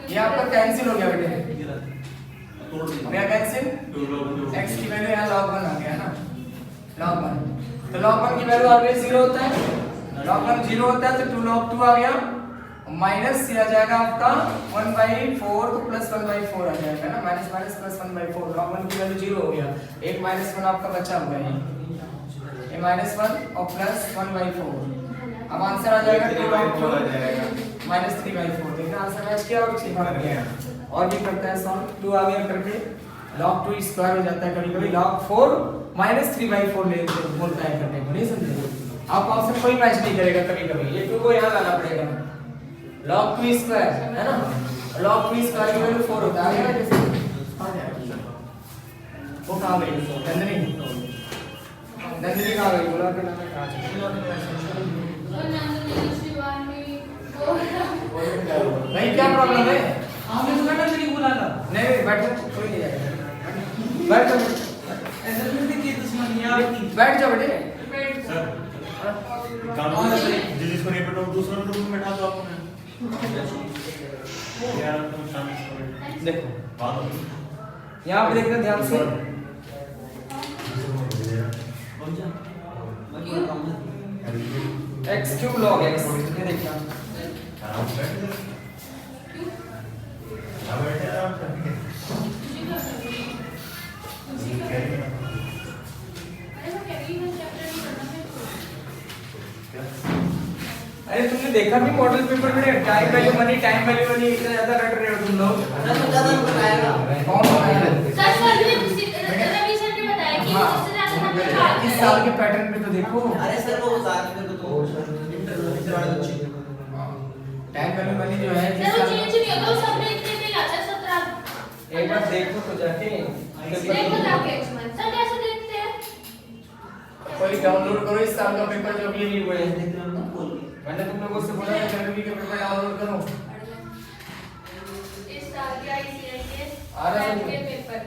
ये आपका कैंसिल हो गया बेटे, हो गया कैंसिल। x की वैल्यू यहाँ log 1 आ गया ना, log 1। तो log 1 की वैल्यू ऑलवेज 0 होता है, log 1 0 होता है, तो 2 log 2 आ गया, माइनस ये आ जाएगा आपका 1 बाय 4, तो प्लस 1 बाय 4 आ जाएगा ना, minus minus plus 1 by 4। log 1 की वैल्यू 0 हो गया, एक माइनस 1 आपका बचा हुआ है, ये माइनस 1 और प्लस 1 बाय 4। अब आंसर आ जाएगा 2 log 2 माइनस 3 बाय 4। देखना आंसर मैच किया और ठीक हो गया। और भी करता है सॉल्व, 2 आ गया करके log 2 स्क्वायर हो जाता है कभी-कभी, log 4 माइनस 3 बाय 4 ले बोलता है करने को, नहीं समझे? आपको ऑप्शन कोई मैच नहीं करेगा कभी-कभी, ये 2 को यहाँ लाना पड़ेगा। log 2 स्क्वायर है ना, log 2 स्क्वायर की वैल्यू 4 होता है, कैसे आ जाएगा? वो कहां गई नंदिनी? नंदिनी कहां गई? बोला कि नाम कहां चली? नहीं क्या प्रॉब्लम है?
आपने तो नंदिनी बुला था।
नहीं बैठो, कोई नहीं जाएगा, बैठो
ऐसा नहीं कि दुश्मनी आपकी।
बैठ जाओ बेटे।
सर काम जिसको नहीं बैठा दूसरा रूम में बैठा दो आपने यार, तुम शांत करो।
देखो
बात
यहाँ पे देखना ध्यान से, x क्यूब log x, ये देखना
आराम से बैठे आराम से।
अरे तुमने देखा भी मॉडल पेपर में टाइम वैल्यू मनी इतना ज्यादा रट रहे हो तुम लोग। कौन बताया? इस साल के पैटर्न पे तो देखो।
अरे सर वो साथ में तो
टाइम वैल्यू मनी जो है
सर वो चेंज नहीं होता, सब में इतने पे आता है 17।
एक बार देखो तो जाके,
देखो जाके सर कैसे देखते हैं?
कोई डाउनलोड करो इस साल का पेपर जो अभी हुए हैं। मैंने तुम लोगों से बोला था जनवरी के पेपर डाउनलोड करो।
इस साल के आईसीआईएस
आ रहा है
के पेपर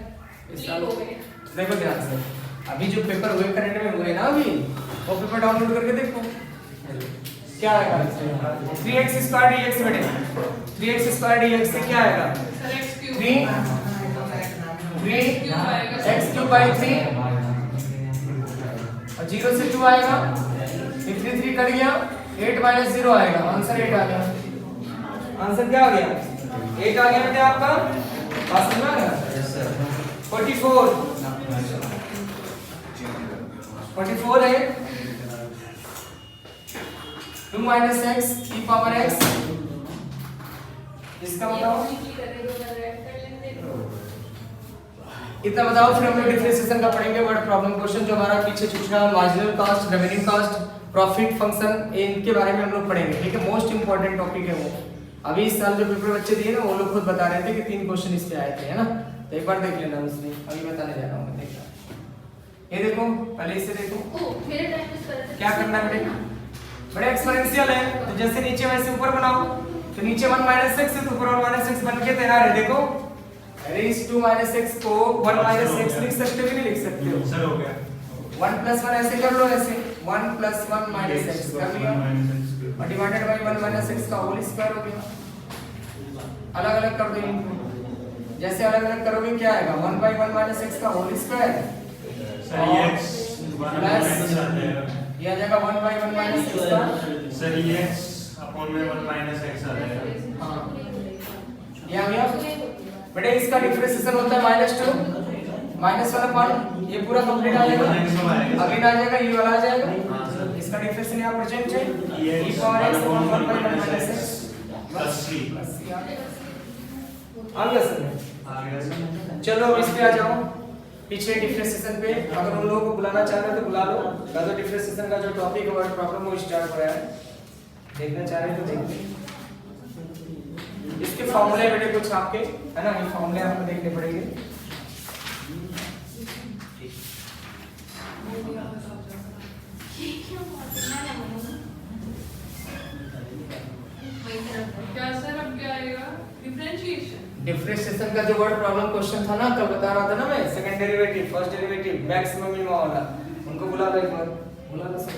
इस
लीक
साल
हो गए।
देखो ध्यान से, अभी जो पेपर हुए करंट में हुए ना अभी, वो पेपर डाउनलोड करके देखो क्या आएगा। 3x स्क्वायर dx बेटे, 3x स्क्वायर dx से क्या आएगा?
Sir x cube
3x cube by 3 और 0 से 2 आएगा, 3 कट गया, 8 माइनस 0 आएगा, आंसर 8 आ गया। आंसर क्या आ गया? 8 आ गया बेटे आपका, बात समझ में आ गया?
यस सर
44 44 है 2 माइनस एक्स ई पावर एक्स, इसका बताओ इतना बताओ। फिर हम लोग डिफरेंशिएशन का पढ़ेंगे वर्ड प्रॉब्लम क्वेश्चन जो हमारा पीछे छूट गया, marginal cost, revenue cost, profit function, इनके बारे में हम लोग पढ़ेंगे। ठीक है, मोस्ट इंपॉर्टेंट टॉपिक है वो। अभी इस साल जो पेपर बच्चे दिए ना वो लोग खुद बता रहे थे कि 3 क्वेश्चन इस पे आए थे, है ना, तो एक बार देख लेना उसमें, अभी बताने जा रहा हूं मैं। देखना ये देखो, पहले इसे देखो
मेरे टाइम पे कर
क्या करना है बेटा, बड़े एक्सपोनेंशियल है तो जैसे नीचे वैसे ऊपर बनाओ, तो नीचे 1 माइनस एक्स है तो ऊपर 1 माइनस एक्स बन के तैयार है। देखो रेस 2 माइनस एक्स को 1 माइनस एक्स लिख सकते हो कि नहीं लिख सकते हो?
सर हो गया
1 प्लस 1 ऐसे कर लो, ऐसे 1 प्लस 1 माइनस एक्स कर लिया और डिवाइडेड बाय 1 माइनस एक्स का होल स्क्वायर हो गया। अलग अलग कर दो इनको, जैसे अलग अलग करोगे क्या आएगा, 1 बाय 1 माइनस एक्स का होल स्क्वायर
सर ये x
प्लस ये आ जाएगा 1 बाय 1 माइनस एक्स का,
सर ये x अपॉन में 1 माइनस x आ जाएगा।
हां ये आ गया बेटा। इसका डिफरेंशिएशन होता है -2 -1 अपॉन ये पूरा कंप्लीट आ जाएगा, अगेन आ जाएगा, ये वाला आ जाएगा, इसका डिफरेंशिएशन यहां प्रेजेंट है e power x upon 1 by 1 minus x
plus c
आ गया सर। चलो अब इस पे आ जाओ, पिछले डिफरेंशिएशन पे। अगर उन लोगों को बुलाना चाह रहे हो तो बुला लो, का जो डिफरेंशिएशन का जो टॉपिक है वर्ड प्रॉब्लम वो स्टार्ट हो रहा है, देखना चाह रहे हो तो देखिए। इसके फॉर्मूले बेटे कुछ आपके है ना, ये फॉर्मूले आपको देखने पड़ेंगे।
क्या सर अब क्या आएगा? डिफरेंशिएशन।
डिफरेंशिएशन का जो वर्ड प्रॉब्लम क्वेश्चन था ना, कल बता रहा था ना मैं, second derivative, first derivative, maximum minimum वाला, उनको बुला लो एक बार, बुला लो सर।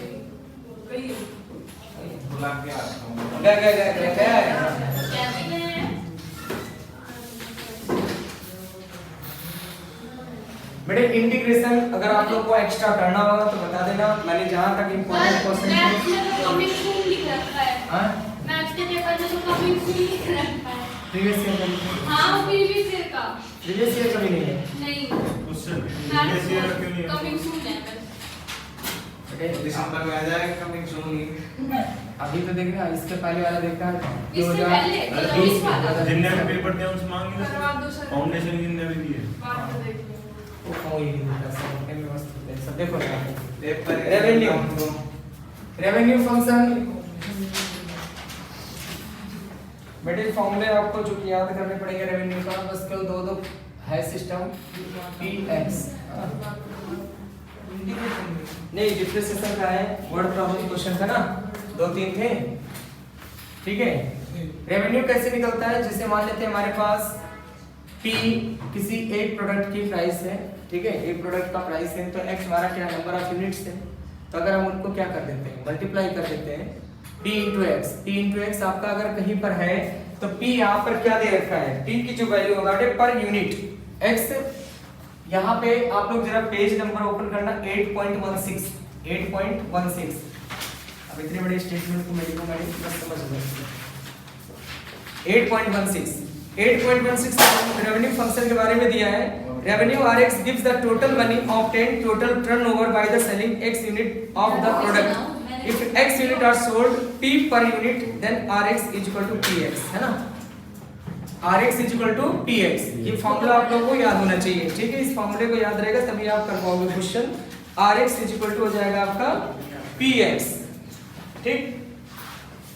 बुला के आता हूं।
क्या क्या क्या क्या क्या है? बेटे इंटीग्रेशन अगर आप लोग को एक्स्ट्रा करना होगा तो बता देना, मैंने जहां तक इंपॉर्टेंट क्वेश्चन
मैथ्स में तो कमिंग सून लिख रखा है।
हां
मैथ्स के पेपर में तो कमिंग सून लिख रखा है।
प्रीवियस ईयर का,
हाँ प्रीवियस ईयर का
प्रीवियस ईयर का भी नहीं है
नहीं,
उससे
मैथ्स
प्रीवियस ईयर क्यों नहीं है?
कमिंग सून है बस।
बेटे
दिसंबर में आ जाएगा कमिंग सून।
अभी तो देखना, इसके पहले वाला देखना है
इससे पहले 2020 वाला
जिनने भी पेपर दिया उनसे मांग लिया
करवा दो
सर,
सर।
फाउंडेशन जिनने भी दिए
बात तो देखिए।
वो ये नहीं होता सब के व्यवस्थित है सब। देखो
पेपर
रेवेन्यू, रेवेन्यू फंक्शन बेटे फॉर्मूले आपको जो याद करने पड़ेंगे रेवेन्यू का, बस केवल दो है सिस्टम px नहीं, डिफरेंशिएशन का है, वर्ड प्रॉब्लम क्वेश्चन था ना, 2-3 थे। ठीक है, रेवेन्यू कैसे निकलता है, जैसे मान लेते हैं हमारे पास P किसी एक प्रोडक्ट की प्राइस है, ठीक है, एक प्रोडक्ट का प्राइस है, तो x हमारा क्या नंबर ऑफ यूनिट्स है, तो अगर हम उनको क्या कर देते हैं, मल्टीप्लाई कर देते हैं P into x। P into x आपका अगर कहीं पर है तो P यहाँ पर क्या दे रखा है, P की जो वैल्यू होगा पर यूनिट x, यहाँ पे आप लोग जरा पेज नंबर ओपन करना 8.16 8.16। अब इतने बड़े स्टेटमेंट को मैं लिखूंगा नहीं, बस समझ लो 8.16 रेवेन्यू फंक्शन के बारे में दिया है। Revenue RX gives the total money obtained, total turnover by the selling x unit of the product। If x unit are sold P per unit, then RX is equal to PX, है ना, RX is equal to PX। ये formula आप लोगों को याद होना चाहिए, ठीक है, इस फॉर्मूले को याद रहेगा तभी आप कर पाओगे question. RX is equal to हो जाएगा आपका PX। ठीक,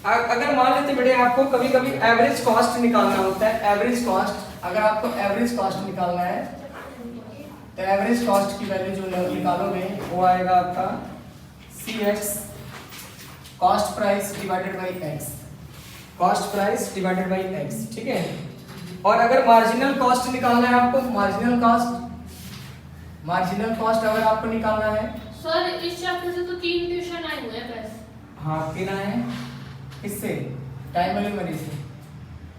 अगर मान लेते बेटे आपको कभी कभी एवरेज कॉस्ट निकालना होता है, एवरेज कॉस्ट, अगर आपको एवरेज कॉस्ट निकालना है तो एवरेज कॉस्ट की वैल्यू जो निकालोगे वो आएगा आपका CX cost price divided by x, cost price divided by x, ठीक है। और अगर मार्जिनल कॉस्ट निकालना है आपको, मार्जिनल कॉस्ट अगर आपको निकालना है,
सर इस चैप्टर से तो 3 ट्यूशन आए हुए हैं बस।
हाँ 3 आए हैं, किससे, टाइम वाली मनी से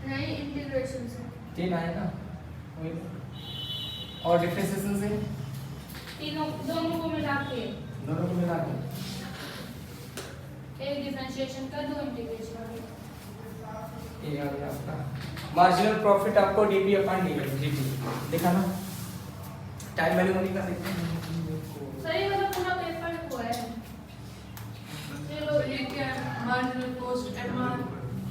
नहीं, इंटीग्रेशन से
3 आए ना, वही, और डिफरेंशिएशन से
तीनों दोनों को मिला के,
दोनों को मिला के
एक डिफरेंशिएशन का, 2 इंटीग्रेशन का।
ये आ गया आपका मार्जिनल प्रॉफिट आपको डीपी अपॉन डीटी देखा ना टाइम वैल्यू होने का देखते हैं
सर ये मतलब पूरा पेपर हुआ है चलो ये क्या marginal cost MR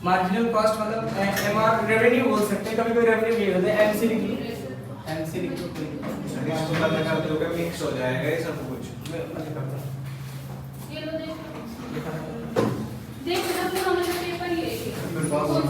marginal cost मतलब एमआर रेवेन्यू बोल सकते हैं कभी कोई रेवेन्यू भी होता है एमसी लिखिए एमसी लिखो
इसको अलग कर दोगे मिक्स हो जाएगा ये सब कुछ
ये लो देख लो पूरा मतलब पेपर ये है